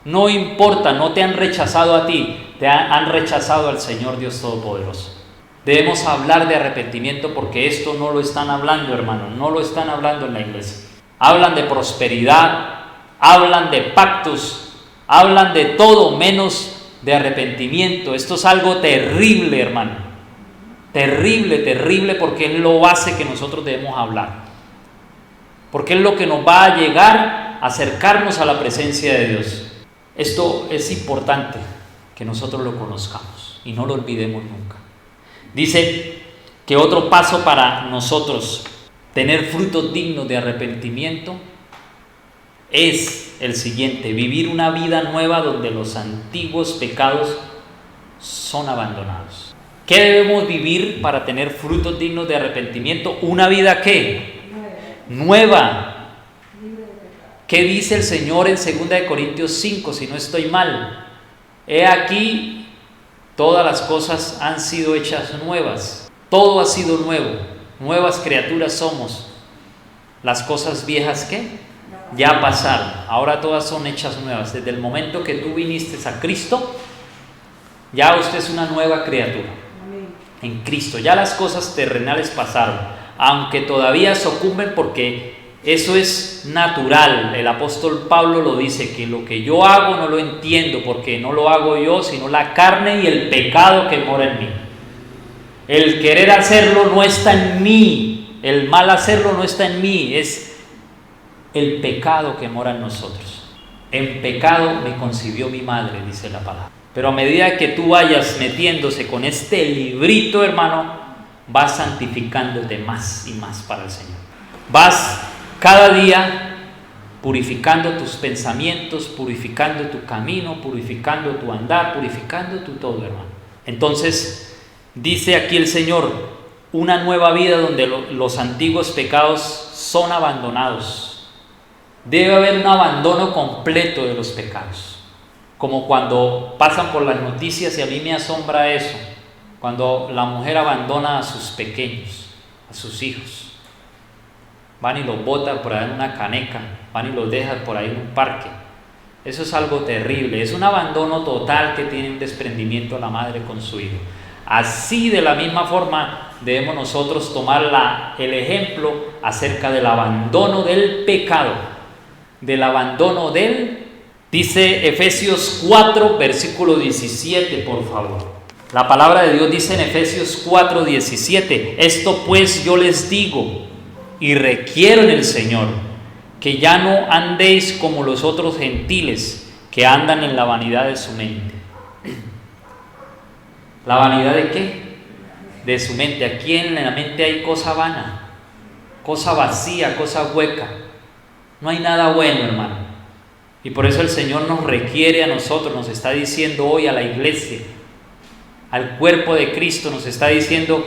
No importa, no te han rechazado a ti, han rechazado al Señor Dios Todopoderoso. Debemos hablar de arrepentimiento, porque esto no lo están hablando, hermano, no lo están hablando en la iglesia. Hablan de prosperidad, hablan de pactos, hablan de todo menos de arrepentimiento. Esto es algo terrible, hermano, terrible, terrible, porque es lo base que nosotros debemos hablar, porque es lo que nos va a llegar a acercarnos a la presencia de Dios. Esto es importante que nosotros lo conozcamos y no lo olvidemos nunca. Dice que otro paso para nosotros tener frutos dignos de arrepentimiento es el siguiente: vivir una vida nueva donde los antiguos pecados son abandonados. ¿Qué debemos vivir para tener frutos dignos de arrepentimiento? Una vida ¿qué? Nueva. ¿Qué dice el Señor en 2 Corintios 5, si no estoy mal? He aquí, todas las cosas han sido hechas nuevas. Todo ha sido nuevo. Nuevas criaturas somos. Las cosas viejas ¿qué? Ya pasaron. Ahora todas son hechas nuevas. Desde el momento que tú viniste a Cristo, ya usted es una nueva criatura. En Cristo. Ya las cosas terrenales pasaron. Aunque todavía sucumben, porque eso es natural. El apóstol Pablo lo dice, que lo que yo hago no lo entiendo, porque no lo hago yo, sino la carne y el pecado que mora en mí. El querer hacerlo no está en mí, el mal hacerlo no está en mí, es el pecado que mora en nosotros. En pecado me concibió mi madre, dice la palabra. Pero a medida que tú vayas metiéndose con este librito, hermano, vas santificándote más y más para el Señor. Vas cada día purificando tus pensamientos, purificando tu camino, purificando tu andar, purificando tu todo, hermano. Entonces, dice aquí el Señor, una nueva vida donde los antiguos pecados son abandonados. Debe haber un abandono completo de los pecados. Como cuando pasan por las noticias, y a mí me asombra eso, cuando la mujer abandona a sus pequeños, a sus hijos. Van y los botan por ahí en una caneca, van y los dejan por ahí en un parque. Eso es algo terrible, es un abandono total que tiene un desprendimiento a la madre con su hijo. Así, de la misma forma, debemos nosotros tomar el ejemplo acerca del abandono del pecado, del abandono del... Dice Efesios 4, versículo 17, por favor. La palabra de Dios dice en Efesios 4, 17, esto pues yo les digo y requiero en el Señor, que ya no andéis como los otros gentiles que andan en la vanidad de su mente. ¿La vanidad de qué? De su mente. Aquí en la mente hay cosa vana, cosa vacía, cosa hueca. No hay nada bueno, hermano. Y por eso el Señor nos requiere a nosotros, nos está diciendo hoy a la iglesia, al cuerpo de Cristo, nos está diciendo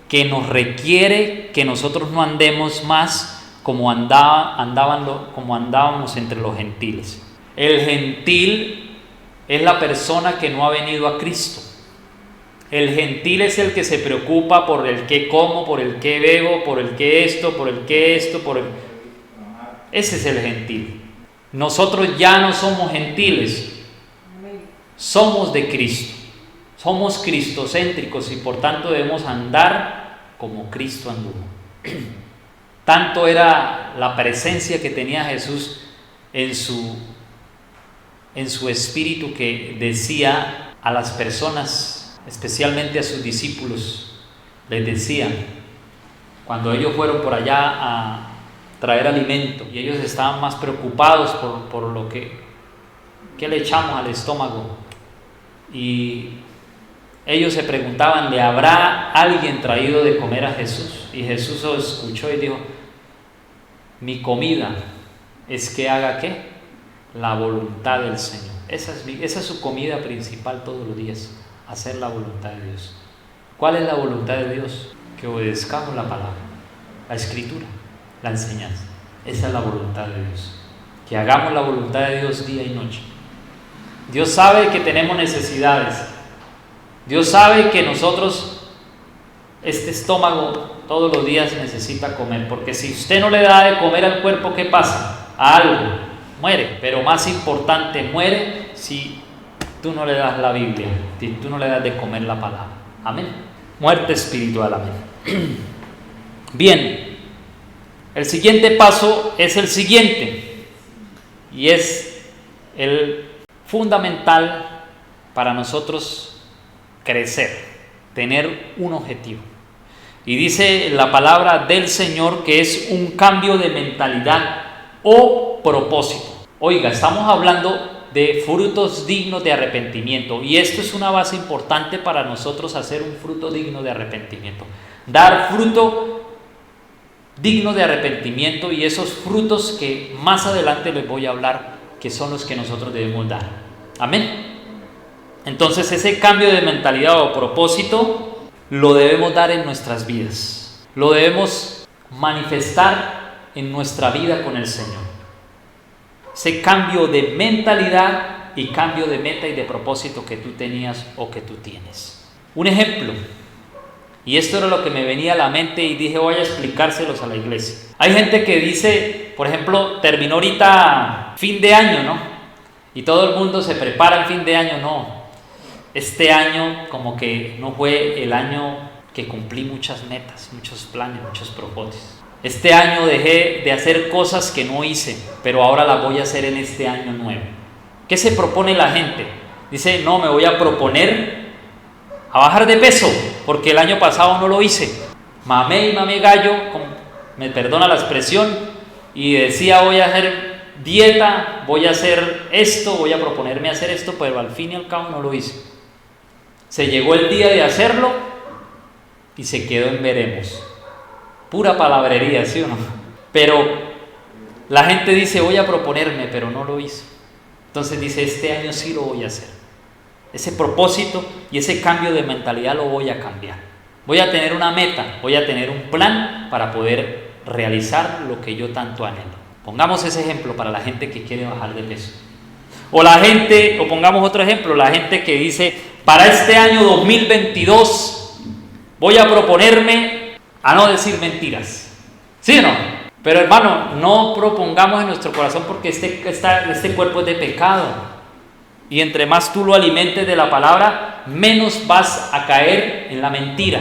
que nos requiere que nosotros no andemos más como andábamos entre los gentiles. El gentil es la persona que no ha venido a Cristo. El gentil es el que se preocupa por el que como, por el que bebo, por el que esto, por el que esto, por el... Ese es el gentil. Nosotros ya no somos gentiles, somos de Cristo. Somos cristocéntricos y por tanto debemos andar como Cristo anduvo. Tanto era la presencia que tenía Jesús en su espíritu, que decía a las personas, especialmente a sus discípulos, les decía, cuando ellos fueron por allá a traer alimento y ellos estaban más preocupados por lo que le echamos al estómago, y ellos se preguntaban, ¿le habrá alguien traído de comer a Jesús? Y Jesús lo escuchó y dijo, mi comida es que haga ¿qué? La voluntad del Señor. Esa es su comida principal todos los días, hacer la voluntad de Dios. ¿Cuál es la voluntad de Dios? Que obedezcamos la palabra, la escritura, la enseñanza. Esa es la voluntad de Dios. Que hagamos la voluntad de Dios día y noche. Dios sabe que tenemos necesidades. Dios sabe que nosotros, este estómago todos los días necesita comer, porque si usted no le da de comer al cuerpo, ¿qué pasa? A algo, muere. Pero más importante, muere si tú no le das la Biblia, si tú no le das de comer la palabra. Amén. Muerte espiritual, amén. Bien, el siguiente paso es el siguiente, y es el fundamental para nosotros crecer, tener un objetivo. Y dice la palabra del Señor que es un cambio de mentalidad o propósito. Oiga, estamos hablando de frutos dignos de arrepentimiento, y esto es una base importante para nosotros hacer un fruto digno de arrepentimiento. Dar fruto dignos de arrepentimiento y esos frutos que más adelante les voy a hablar, que son los que nosotros debemos dar. Amén. Entonces ese cambio de mentalidad o propósito lo debemos dar en nuestras vidas, lo debemos manifestar en nuestra vida con el Señor. Ese cambio de mentalidad y cambio de meta y de propósito que tú tenías o que tú tienes. Un ejemplo, y esto era lo que me venía a la mente y dije voy a explicárselos a la iglesia. Hay gente que dice, por ejemplo, terminó ahorita fin de año, ¿no? Y todo el mundo se prepara en fin de año, no. Este año como que no fue el año que cumplí muchas metas, muchos planes, muchos propósitos. Este año dejé de hacer cosas que no hice, pero ahora las voy a hacer en este año nuevo. ¿Qué se propone la gente? Dice, no, me voy a proponer a bajar de peso, porque el año pasado no lo hice. Mamé gallo, me perdona la expresión, y decía voy a hacer dieta, voy a hacer esto, voy a proponerme hacer esto, pero al fin y al cabo no lo hice. Se llegó el día de hacerlo y se quedó en veremos. Pura palabrería, ¿sí o no? Pero la gente dice voy a proponerme, pero no lo hizo. Entonces dice este año sí lo voy a hacer. Ese propósito y ese cambio de mentalidad lo voy a cambiar. Voy a tener una meta, voy a tener un plan para poder realizar lo que yo tanto anhelo. Pongamos ese ejemplo para la gente que quiere bajar de peso. O pongamos otro ejemplo, la gente que dice, para este año 2022 voy a proponerme a no decir mentiras. ¿Sí o no? Pero hermano, no propongamos en nuestro corazón porque este cuerpo es de pecado. Y entre más tú lo alimentes de la palabra, menos vas a caer en la mentira.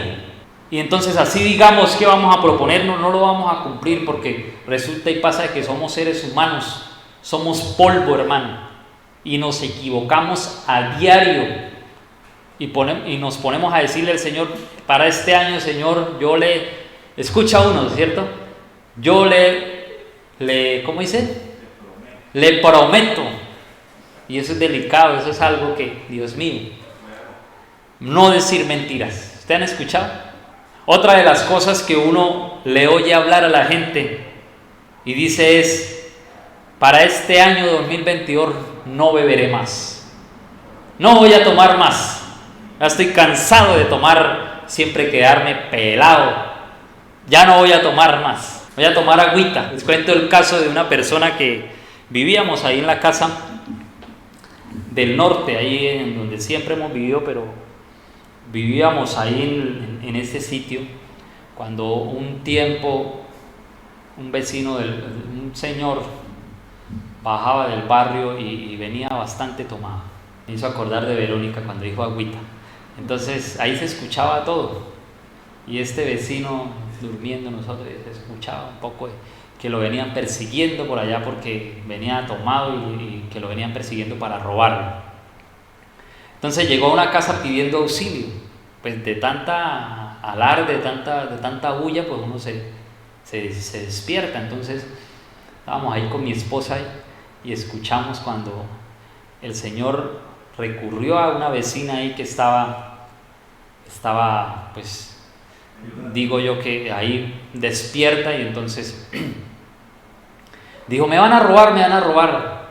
Y entonces así digamos que vamos a proponernos, no lo vamos a cumplir porque resulta y pasa que somos seres humanos, somos polvo, hermano. Y nos equivocamos a diario y nos ponemos a decirle al Señor, para este año, Señor, escucha uno, ¿cierto? Yo ¿cómo dice? Le prometo. Y eso es delicado, eso es algo que, Dios mío, no decir mentiras. ¿Ustedes han escuchado? Otra de las cosas que uno le oye hablar a la gente y dice es, para este año 2022 no beberé más, no voy a tomar más, ya estoy cansado de tomar, siempre quedarme pelado, ya no voy a tomar más, voy a tomar agüita. Les cuento el caso de una persona que vivíamos ahí en la casa del norte, ahí en donde siempre hemos vivido, pero vivíamos ahí en este sitio, cuando un tiempo un vecino, un señor bajaba del barrio y venía bastante tomado. Me hizo acordar de Verónica cuando dijo agüita. Entonces ahí se escuchaba todo. Y este vecino durmiendo nosotros, se escuchaba un poco que lo venían persiguiendo por allá porque venía tomado y que lo venían persiguiendo para robarlo. Entonces llegó a una casa pidiendo auxilio. Pues de tanta alarde, de tanta bulla, pues uno se despierta. Entonces estábamos ahí con mi esposa y escuchamos cuando el Señor recurrió a una vecina ahí que estaba pues digo yo que ahí despierta, y entonces dijo, me van a robar.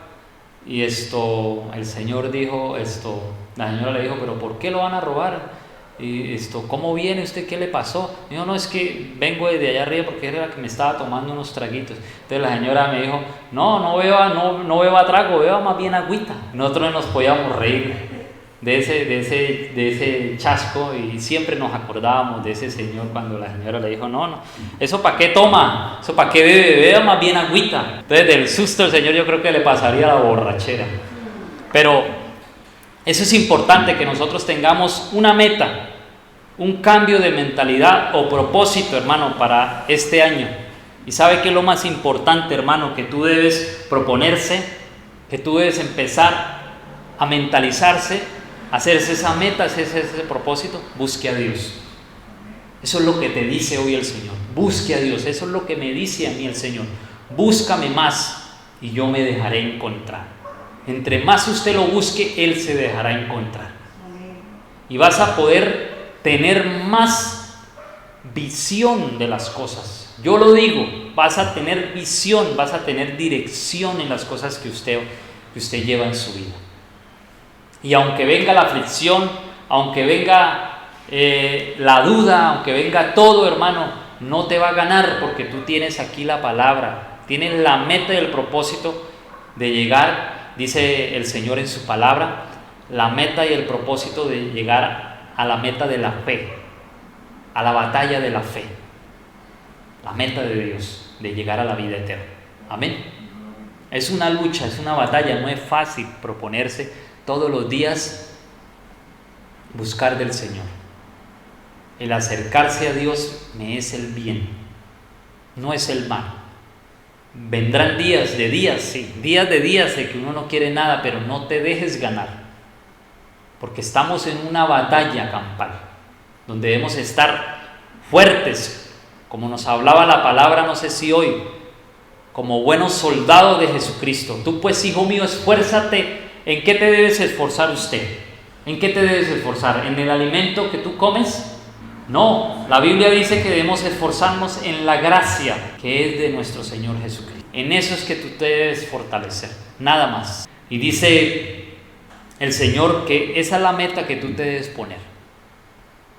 Y el Señor dijo, la señora le dijo, pero ¿por qué lo van a robar? Y ¿cómo viene usted? ¿Qué le pasó? Dijo, no, es que vengo desde allá arriba porque era la que me estaba tomando unos traguitos. Entonces la señora me dijo, no beba trago, beba más bien agüita. Nosotros nos podíamos reír de ese chasco y siempre nos acordábamos de ese señor cuando la señora le dijo, no, ¿eso para qué toma? ¿Eso para qué bebe? Beba más bien agüita. Entonces del susto el señor yo creo que le pasaría la borrachera. Pero eso es importante, que nosotros tengamos una meta, un cambio de mentalidad o propósito, hermano, para este año. ¿Y sabe qué es lo más importante, hermano? Que tú debes proponerse, que tú debes empezar a mentalizarse, hacerse esa meta, hacerse ese propósito. Busque a Dios. Eso es lo que te dice hoy el Señor. Busque a Dios. Eso es lo que me dice a mí el Señor. Búscame más y yo me dejaré encontrar. Entre más usted lo busque, Él se dejará encontrar. Y vas a poder tener más visión de las cosas. Yo lo digo, vas a tener visión, vas a tener dirección en las cosas que usted lleva en su vida. Y aunque venga la aflicción, aunque venga la duda, aunque venga todo, hermano, no te va a ganar, porque tú tienes aquí la palabra, tienes la meta y el propósito de llegar, dice el Señor en su palabra, la meta y el propósito de llegar a la meta de la fe, a la batalla de la fe, la meta de Dios, de llegar a la vida eterna. Amén. Es una lucha, es una batalla, no es fácil proponerse todos los días buscar del Señor. El acercarse a Dios me es el bien, no es el mal. Vendrán días de días de que uno no quiere nada, pero no te dejes ganar, porque estamos en una batalla campal, donde debemos estar fuertes, como nos hablaba la palabra, no sé si hoy, como buenos soldados de Jesucristo. Tú pues, hijo mío, esfuérzate. ¿En qué te debes esforzar usted? ¿En qué te debes esforzar? ¿En el alimento que tú comes? No, la Biblia dice que debemos esforzarnos en la gracia que es de nuestro Señor Jesucristo. En eso es que tú te debes fortalecer, nada más. Y dice el Señor que esa es la meta que tú te debes poner.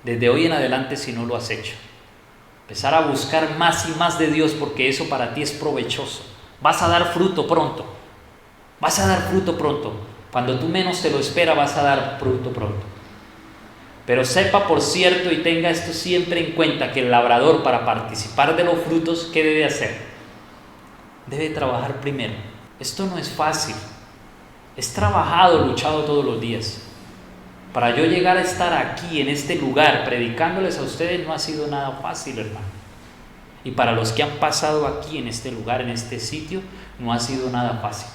Desde hoy en adelante, si no lo has hecho, empezar a buscar más y más de Dios, porque eso para ti es provechoso. Vas a dar fruto pronto. Vas a dar fruto pronto. Cuando tú menos te lo esperas, vas a dar fruto pronto. Pero sepa, por cierto, y tenga esto siempre en cuenta, que el labrador, para participar de los frutos, ¿qué debe hacer? Debe trabajar primero. Esto no es fácil. Es trabajado, luchado todos los días. Para yo llegar a estar aquí, en este lugar, predicándoles a ustedes, no ha sido nada fácil, hermano. Y para los que han pasado aquí, en este lugar, en este sitio, no ha sido nada fácil.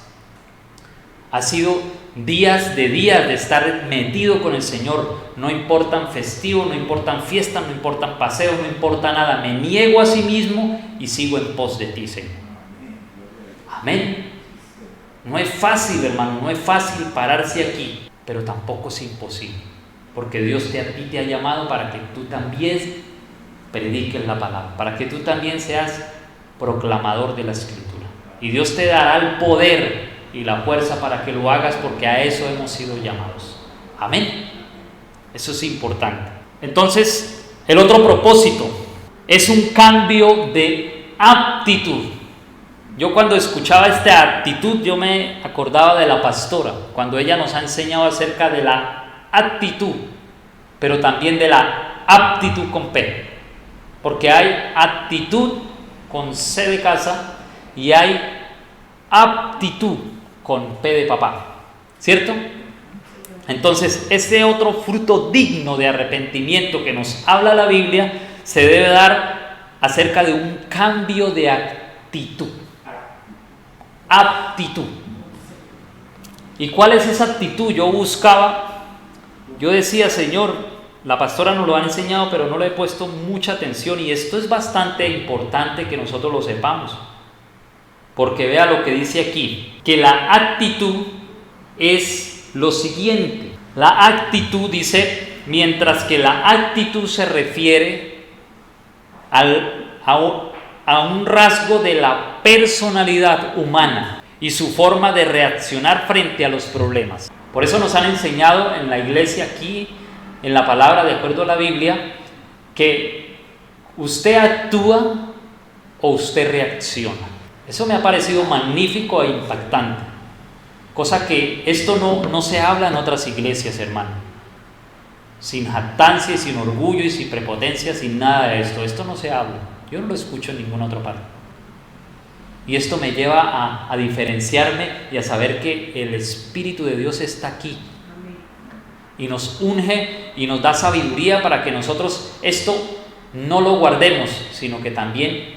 Ha sido días de estar metido con el Señor. No importan festivos, no importan fiestas, no importan paseos, no importa nada. Me niego a sí mismo y sigo en pos de ti, Señor. Amén. No es fácil, hermano, no es fácil pararse aquí, pero tampoco es imposible, porque Dios a ti te ha llamado para que tú también prediques la palabra, para que tú también seas proclamador de la Escritura. Y Dios te dará el poder y la fuerza para que lo hagas, porque a eso hemos sido llamados. Amén. Eso es importante. Entonces, el otro propósito es un cambio de actitud. Yo cuando escuchaba esta actitud, yo me acordaba de la pastora, cuando ella nos ha enseñado acerca de la actitud, pero también de la aptitud con P, porque hay actitud con C de casa y hay aptitud con P de papá, ¿cierto? Entonces, ese otro fruto digno de arrepentimiento que nos habla la Biblia se debe dar acerca de un cambio de actitud. Aptitud. ¿Y cuál es esa actitud? Yo decía, Señor, la pastora nos lo ha enseñado, pero no le he puesto mucha atención, y esto es bastante importante que nosotros lo sepamos, porque vea lo que dice aquí, que la actitud es lo siguiente. La actitud dice, mientras que la actitud se refiere a un rasgo de la personalidad humana y su forma de reaccionar frente a los problemas. Por eso nos han enseñado en la iglesia aquí, en la palabra, de acuerdo a la Biblia, que usted actúa o usted reacciona. Eso me ha parecido magnífico e impactante, cosa que esto no se habla en otras iglesias, hermano. Sin jactancia y sin orgullo y sin prepotencia, sin nada de esto no se habla. Yo no lo escucho en ninguna otra parte. Y esto me lleva a diferenciarme y a saber que el Espíritu de Dios está aquí. Y nos unge y nos da sabiduría para que nosotros esto no lo guardemos, sino que también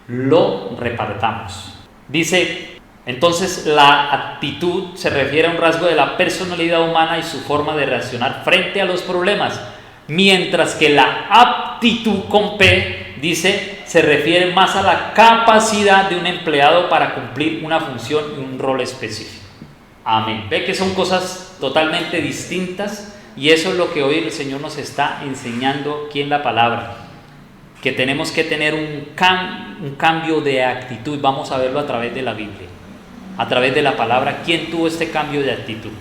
lo repartamos. Dice, entonces la actitud se refiere a un rasgo de la personalidad humana y su forma de reaccionar frente a los problemas, mientras que la aptitud con P, dice, se refiere más a la capacidad de un empleado para cumplir una función y un rol específico. Amén. Ve que son cosas totalmente distintas, y eso es lo que hoy el Señor nos está enseñando aquí en la palabra, que tenemos que tener un cambio de actitud. Vamos a verlo a través de la Biblia, a través de la palabra. ¿Quién tuvo este cambio de actitud?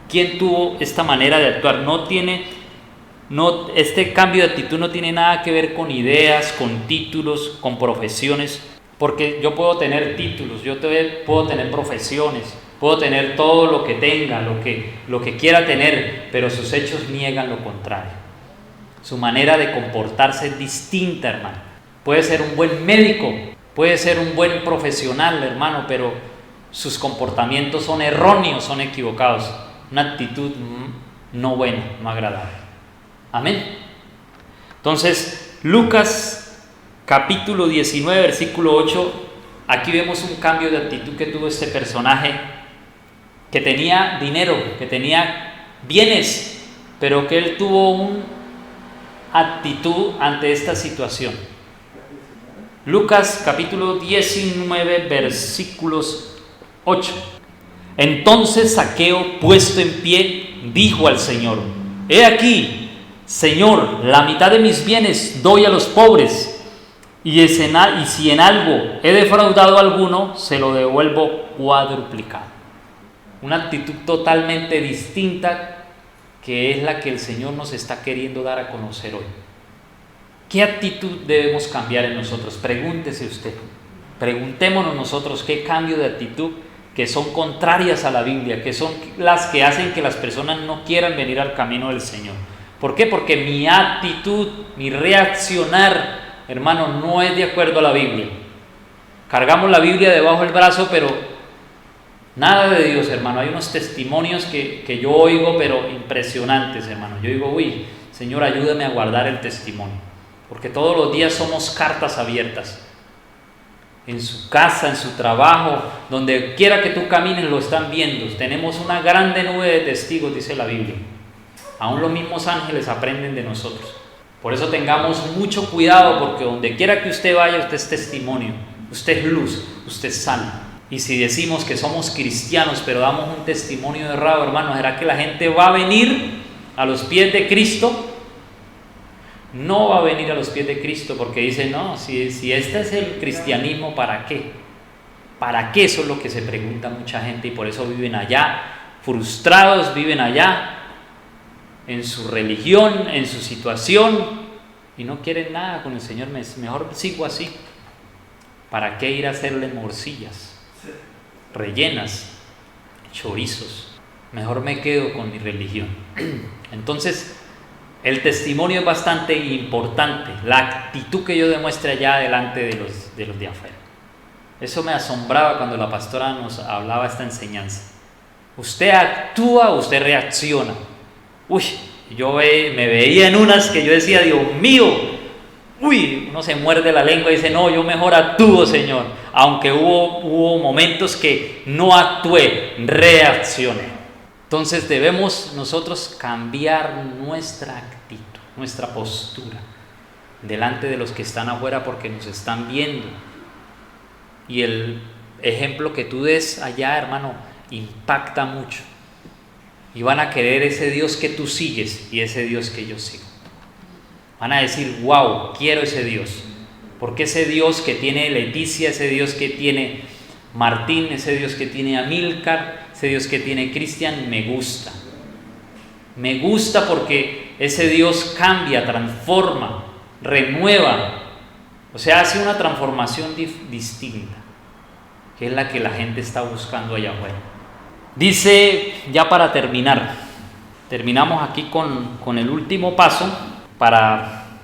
¿Quién tuvo esta manera de actuar? Este cambio de actitud no tiene nada que ver con ideas, con títulos, con profesiones, porque yo puedo tener títulos, puedo tener profesiones, puedo tener todo lo que tenga, lo que quiera tener, pero sus hechos niegan lo contrario. Su manera de comportarse es distinta, hermano. Puede ser un buen médico, puede ser un buen profesional, hermano, pero sus comportamientos son erróneos, son equivocados. Una actitud no buena, no agradable. Amén. Entonces, Lucas capítulo 19, versículo 8, aquí vemos un cambio de actitud que tuvo este personaje que tenía dinero, que tenía bienes, pero que él tuvo una actitud ante esta situación. Lucas capítulo 19, versículos 8. Entonces Zaqueo, puesto en pie, dijo al Señor: He aquí, Señor, la mitad de mis bienes doy a los pobres, y si en algo he defraudado a alguno, se lo devuelvo cuadruplicado. Una actitud totalmente distinta, que es la que el Señor nos está queriendo dar a conocer hoy. ¿Qué actitud debemos cambiar en nosotros? Pregúntese usted. Preguntémonos nosotros qué cambio de actitud, que son contrarias a la Biblia, que son las que hacen que las personas no quieran venir al camino del Señor. ¿Por qué? Porque mi actitud, mi reaccionar, hermano, no es de acuerdo a la Biblia. Cargamos la Biblia debajo del brazo, pero nada de Dios, hermano. Hay unos testimonios que yo oigo, pero impresionantes, hermano. Yo digo, uy, Señor, ayúdame a guardar el testimonio, porque todos los días somos cartas abiertas. En su casa, en su trabajo, donde quiera que tú camines, lo están viendo. Tenemos una grande nube de testigos, dice la Biblia. Aún los mismos ángeles aprenden de nosotros. Por eso tengamos mucho cuidado, porque donde quiera que usted vaya, usted es testimonio, usted es luz, usted es sal. Y si decimos que somos cristianos, pero damos un testimonio errado, hermano, ¿será que la gente va a venir a los pies de Cristo? No va a venir a los pies de Cristo, porque dice, no, si este es el cristianismo, ¿para qué? ¿Para qué? Eso es lo que se pregunta mucha gente, y por eso viven allá, frustrados, viven allá, en su religión, en su situación, y no quieren nada con el Señor. Mejor sigo así. ¿Para qué ir a hacerle morcillas, rellenas, chorizos? Mejor me quedo con mi religión. Entonces, el testimonio es bastante importante, la actitud que yo demuestre allá delante de los de afuera. Eso me asombraba cuando la pastora nos hablaba esta enseñanza. Usted actúa, usted reacciona. Uy, yo me veía en unas que yo decía, Dios mío, uy, uno se muerde la lengua y dice, no, yo mejor actúo, Señor. Aunque hubo momentos que no actué, reaccioné. Entonces debemos nosotros cambiar nuestra actitud, nuestra postura delante de los que están afuera, porque nos están viendo. Y el ejemplo que tú des allá, hermano, impacta mucho. Y van a querer ese Dios que tú sigues y ese Dios que yo sigo. Van a decir, wow, quiero ese Dios. Porque ese Dios que tiene Leticia, ese Dios que tiene Martín, ese Dios que tiene Amílcar, ese Dios que tiene Cristian, me gusta. Me gusta porque ese Dios cambia, transforma, renueva. O sea, hace una transformación distinta, que es la que la gente está buscando allá afuera. Dice, ya para terminar, terminamos aquí con el último paso. Para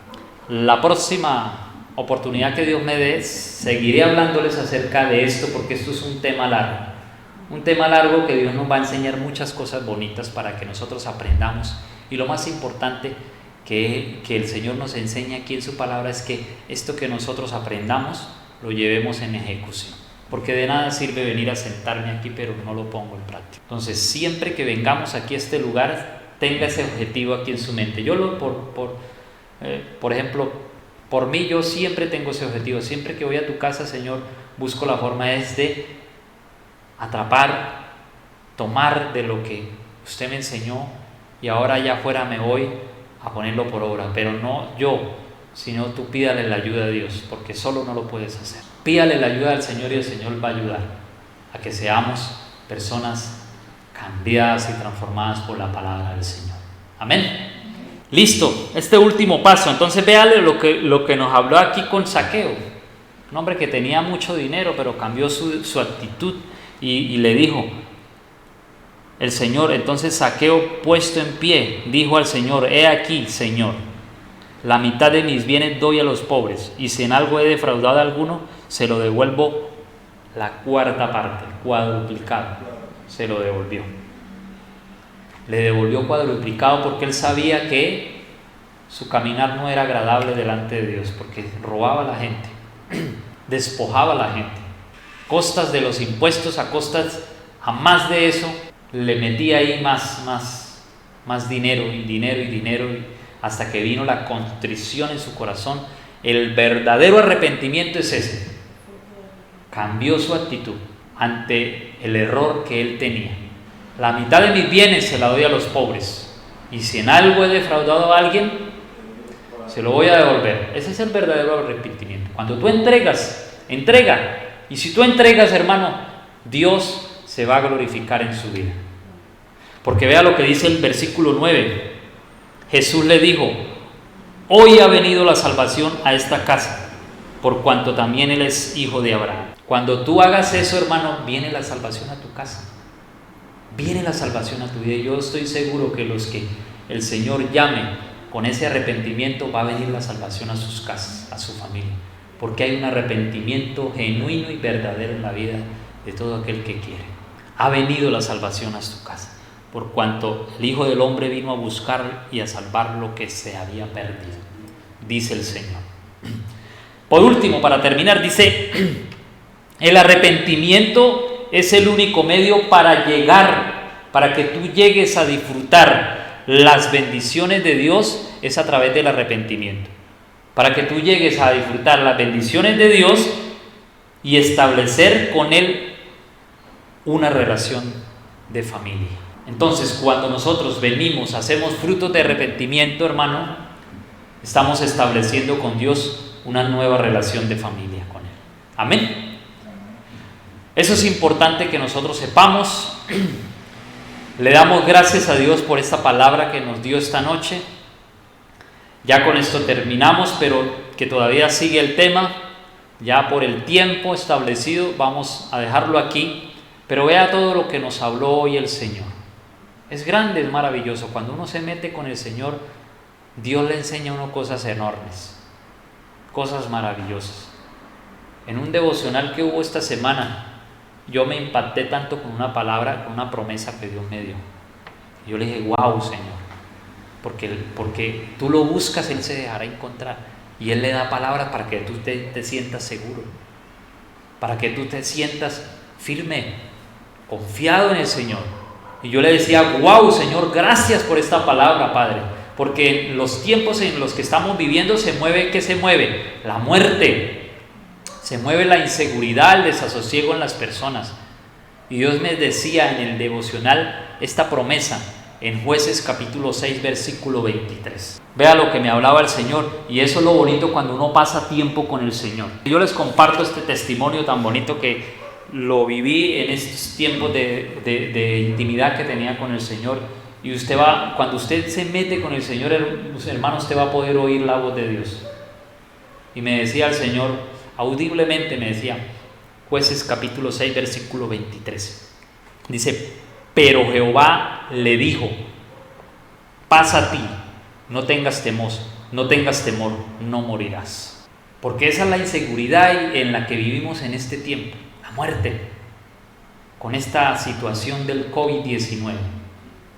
la próxima oportunidad que Dios me dé, seguiré hablándoles acerca de esto, porque esto es un tema largo que Dios nos va a enseñar muchas cosas bonitas para que nosotros aprendamos. Y lo más importante que el Señor nos enseña aquí en su palabra es que esto que nosotros aprendamos lo llevemos en ejecución. Porque de nada sirve venir a sentarme aquí, pero no lo pongo en práctica. Entonces, siempre que vengamos aquí a este lugar, tenga ese objetivo aquí en su mente. Yo, por ejemplo, por mí, yo siempre tengo ese objetivo. Siempre que voy a tu casa, Señor, busco la forma de atrapar, tomar de lo que usted me enseñó, y ahora allá afuera me voy a ponerlo por obra. Pero no yo, sino tú pídale la ayuda de Dios, porque solo no lo puedes hacer. Pídale la ayuda del Señor y el Señor va a ayudar a que seamos personas cambiadas y transformadas por la palabra del Señor. Amén. Listo, este último paso. Entonces véale lo que nos habló aquí con Zaqueo, un hombre que tenía mucho dinero, pero cambió su actitud y le dijo el Señor. Entonces Zaqueo, puesto en pie, dijo al Señor: he aquí, Señor, la mitad de mis bienes doy a los pobres, y si en algo he defraudado a alguno, se lo devuelvo la cuarta parte, cuadruplicado. Se lo devolvió. Le devolvió cuadruplicado porque él sabía que su caminar no era agradable delante de Dios, porque robaba a la gente, despojaba a la gente, costas de los impuestos, a costas a más de eso, le metía ahí más dinero, hasta que vino la contrición en su corazón. El verdadero arrepentimiento es ese. Cambió su actitud ante el error que él tenía. La mitad de mis bienes se la doy a los pobres, y si en algo he defraudado a alguien, se lo voy a devolver. Ese es el verdadero arrepentimiento. Cuando tú entrega, y si tú entregas, hermano, Dios se va a glorificar en su vida. Porque vea lo que dice el versículo 9. Jesús le dijo: hoy ha venido la salvación a esta casa, por cuanto también él es hijo de Abraham. Cuando tú hagas eso, hermano, viene la salvación a tu casa, viene la salvación a tu vida. Y yo estoy seguro que los que el Señor llame con ese arrepentimiento, va a venir la salvación a sus casas, a su familia, porque hay un arrepentimiento genuino y verdadero en la vida de todo aquel que quiere. Ha venido la salvación a tu casa, por cuanto el Hijo del Hombre vino a buscar y a salvar lo que se había perdido, dice el Señor. Por último, para terminar, dice: el arrepentimiento es el único medio para que tú llegues a disfrutar las bendiciones de Dios, es a través del arrepentimiento. Para que tú llegues a disfrutar las bendiciones de Dios y establecer con Él una relación de familia. Entonces, cuando nosotros venimos, hacemos frutos de arrepentimiento, hermano, estamos estableciendo con Dios una nueva relación de familia con Él. Amén. Eso es importante que nosotros sepamos. Le damos gracias a Dios por esta palabra que nos dio esta noche. Ya con esto terminamos, pero que todavía sigue el tema. Ya por el tiempo establecido vamos a dejarlo aquí. Pero vea todo lo que nos habló hoy el Señor. Es grande, es maravilloso. Cuando uno se mete con el Señor, Dios le enseña a uno cosas enormes, cosas maravillosas. En un devocional que hubo esta semana, yo me impacté tanto con una palabra, con una promesa que Dios me dio. Yo le dije: wow, Señor, porque tú lo buscas, Él se dejará encontrar, y Él le da palabras para que tú te sientas seguro, para que tú te sientas firme, confiado en el Señor. Y yo le decía: wow, Señor, gracias por esta palabra, Padre, porque en los tiempos en los que estamos viviendo se mueve, ¿qué se mueve? La muerte. Se mueve la inseguridad, el desasosiego en las personas. Y Dios me decía en el devocional esta promesa en Jueces capítulo 6 versículo 23. Vea lo que me hablaba el Señor, y eso es lo bonito cuando uno pasa tiempo con el Señor. Yo les comparto este testimonio tan bonito que lo viví en estos tiempos de intimidad que tenía con el Señor. Y cuando usted se mete con el Señor, hermano, usted va a poder oír la voz de Dios. Y me decía el Señor, audiblemente me decía, Jueces capítulo 6 versículo 23, dice: pero Jehová le dijo: pasa a ti, no tengas temor, no morirás. Porque esa es la inseguridad en la que vivimos en este tiempo, la muerte, con esta situación del COVID-19.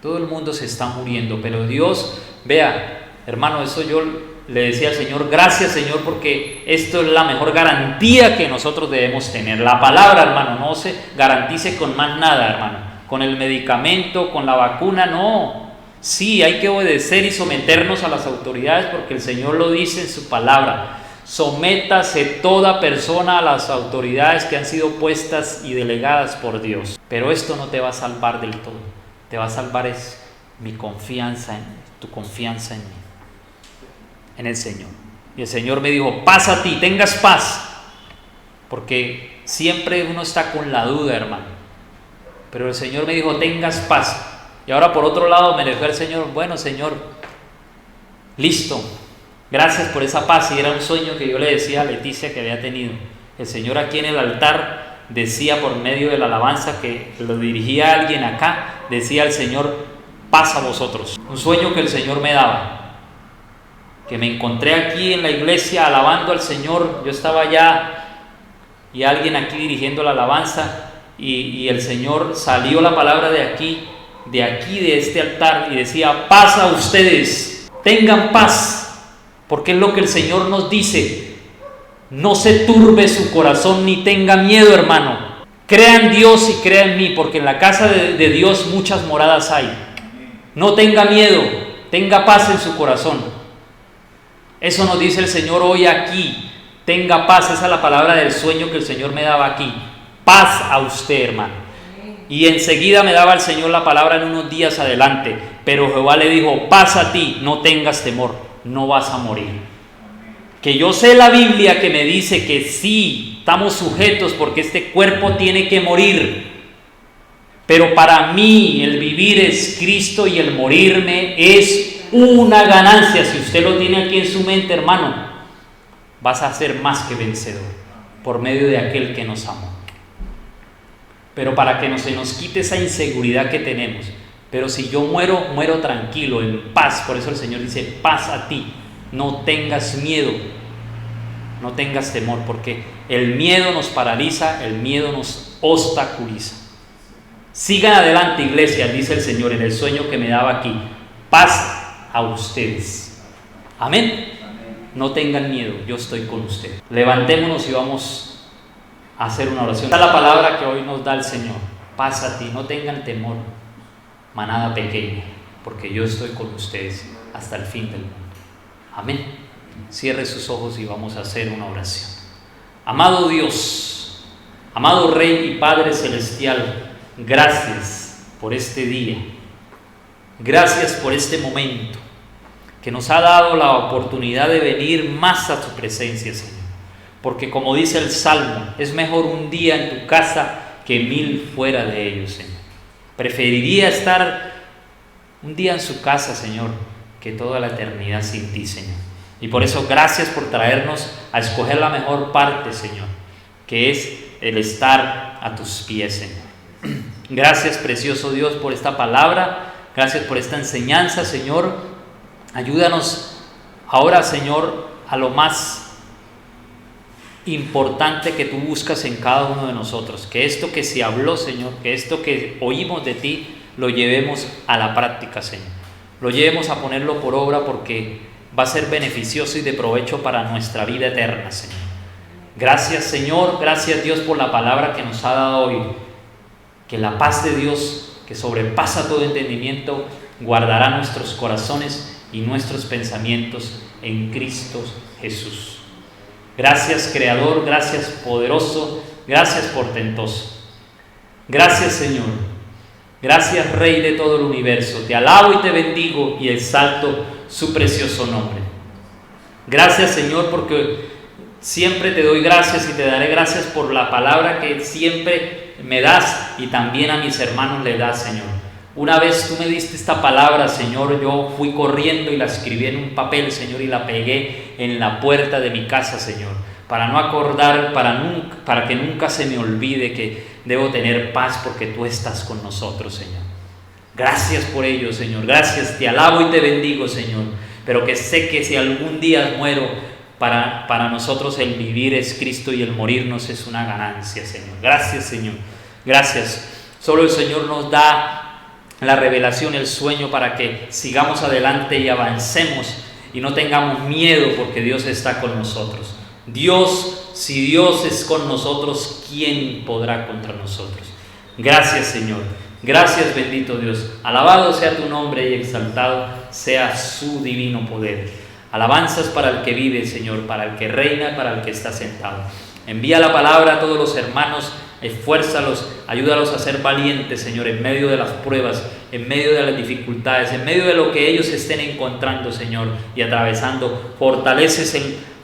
Todo el mundo se está muriendo, pero Dios, vea, hermano, eso yo le decía al Señor: gracias, Señor, porque esto es la mejor garantía que nosotros debemos tener. La palabra, hermano, no se garantice con más nada, hermano, con el medicamento, con la vacuna, no. Sí, hay que obedecer y someternos a las autoridades, porque el Señor lo dice en su palabra: sométase toda persona a las autoridades que han sido puestas y delegadas por Dios. Pero esto no te va a salvar del todo. Te va a salvar es tu confianza en mí, en el Señor. Y el Señor me dijo, paz a ti, tengas paz. Porque siempre uno está con la duda, hermano. Pero el Señor me dijo, tengas paz. Y ahora por otro lado me dejó el Señor, bueno Señor, listo, gracias por esa paz. Y era un sueño que yo le decía a Leticia que había tenido. El Señor aquí en el altar decía por medio de la alabanza que lo dirigía a alguien acá, decía el Señor, paz a vosotros. Un sueño que el Señor me daba, que me encontré aquí en la iglesia alabando al Señor. Yo estaba allá y alguien aquí dirigiendo la alabanza y el Señor salió la palabra de aquí de este altar y decía, paz a ustedes, tengan paz, porque es lo que el Señor nos dice. No se turbe su corazón ni tenga miedo, hermano. Crea en Dios y crea en mí, porque en la casa de Dios muchas moradas hay. No tenga miedo, tenga paz en su corazón. Eso nos dice el Señor hoy aquí. Tenga paz, esa es la palabra del sueño que el Señor me daba aquí. Paz a usted, hermano. Y enseguida me daba el Señor la palabra en unos días adelante. Pero Jehová le dijo, paz a ti, no tengas temor, no vas a morir. Que yo sé la Biblia que me dice que sí, estamos sujetos porque este cuerpo tiene que morir. Pero para mí el vivir es Cristo y el morirme es una ganancia. Si usted lo tiene aquí en su mente, hermano, vas a ser más que vencedor por medio de aquel que nos amó. Pero para que no se nos quite esa inseguridad que tenemos. Pero si yo muero, muero tranquilo, en paz. Por eso el Señor dice, paz a ti. No tengas miedo, no tengas temor, porque el miedo nos paraliza, el miedo nos obstaculiza. Sigan adelante, iglesia, dice el Señor en el sueño que me daba aquí. Paz a ustedes. Amén. No tengan miedo, yo estoy con ustedes. Levantémonos y vamos a hacer una oración. Esta es la palabra que hoy nos da el Señor. Paz a ti, no tengan temor, manada pequeña, porque yo estoy con ustedes hasta el fin del mundo. Amén. Cierre sus ojos y vamos a hacer una oración. Amado Dios, amado Rey y Padre Celestial, gracias por este día. Gracias por este momento que nos ha dado la oportunidad de venir más a tu presencia, Señor. Porque como dice el Salmo, es mejor un día en tu casa que 1000 fuera de ellos, Señor. Preferiría estar un día en su casa, Señor, que toda la eternidad sin ti, Señor. Y por eso gracias por traernos a escoger la mejor parte, Señor, que es el estar a tus pies, Señor. Gracias, precioso Dios, por esta palabra. Gracias por esta enseñanza, Señor. Ayúdanos ahora, Señor, a lo más importante que tú buscas en cada uno de nosotros. Que esto que se habló, Señor, que esto que oímos de ti, lo llevemos a la práctica, Señor. Lo llevemos a ponerlo por obra porque va a ser beneficioso y de provecho para nuestra vida eterna, Señor. Gracias, Señor, gracias Dios por la palabra que nos ha dado hoy. Que la paz de Dios, que sobrepasa todo entendimiento, guardará nuestros corazones y nuestros pensamientos en Cristo Jesús. Gracias, Creador, gracias, poderoso, gracias, portentoso. Gracias, Señor. Gracias, Rey de todo el universo. Te alabo y te bendigo y exalto su precioso nombre. Gracias, Señor, porque siempre te doy gracias y te daré gracias por la palabra que siempre me das y también a mis hermanos le das, Señor. Una vez tú me diste esta palabra, Señor, yo fui corriendo y la escribí en un papel, Señor, y la pegué en la puerta de mi casa, Señor, para no acordar, para que nunca se me olvide que debo tener paz porque tú estás con nosotros, Señor. Gracias por ello, Señor. Gracias, te alabo y te bendigo, Señor. Pero que sé que si algún día muero, para nosotros el vivir es Cristo y el morirnos es una ganancia, Señor. Gracias, Señor. Gracias. Solo el Señor nos da la revelación, el sueño para que sigamos adelante y avancemos y no tengamos miedo porque Dios está con nosotros. Dios, si Dios es con nosotros, ¿quién podrá contra nosotros? Gracias, Señor. Gracias, bendito Dios. Alabado sea tu nombre y exaltado sea su divino poder. Alabanzas para el que vive, Señor, para el que reina, para el que está sentado. Envía la palabra a todos los hermanos, esfuérzalos, ayúdalos a ser valientes, Señor, en medio de las pruebas, en medio de las dificultades, en medio de lo que ellos estén encontrando, Señor, y atravesando.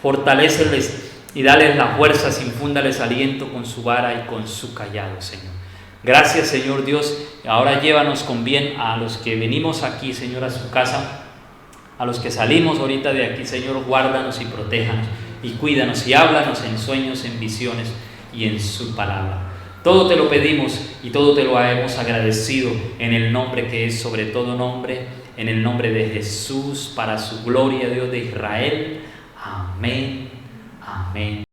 fortaléceles y dales las fuerzas, infúndales aliento con su vara y con su callado, Señor. Gracias, Señor Dios. Ahora llévanos con bien a los que venimos aquí, Señor, a su casa, a los que salimos ahorita de aquí, Señor, guárdanos y protéjanos y cuídanos y háblanos en sueños, en visiones y en su palabra. Todo te lo pedimos y todo te lo hemos agradecido en el nombre que es sobre todo nombre, en el nombre de Jesús, para su gloria, Dios de Israel. Amén. Amén.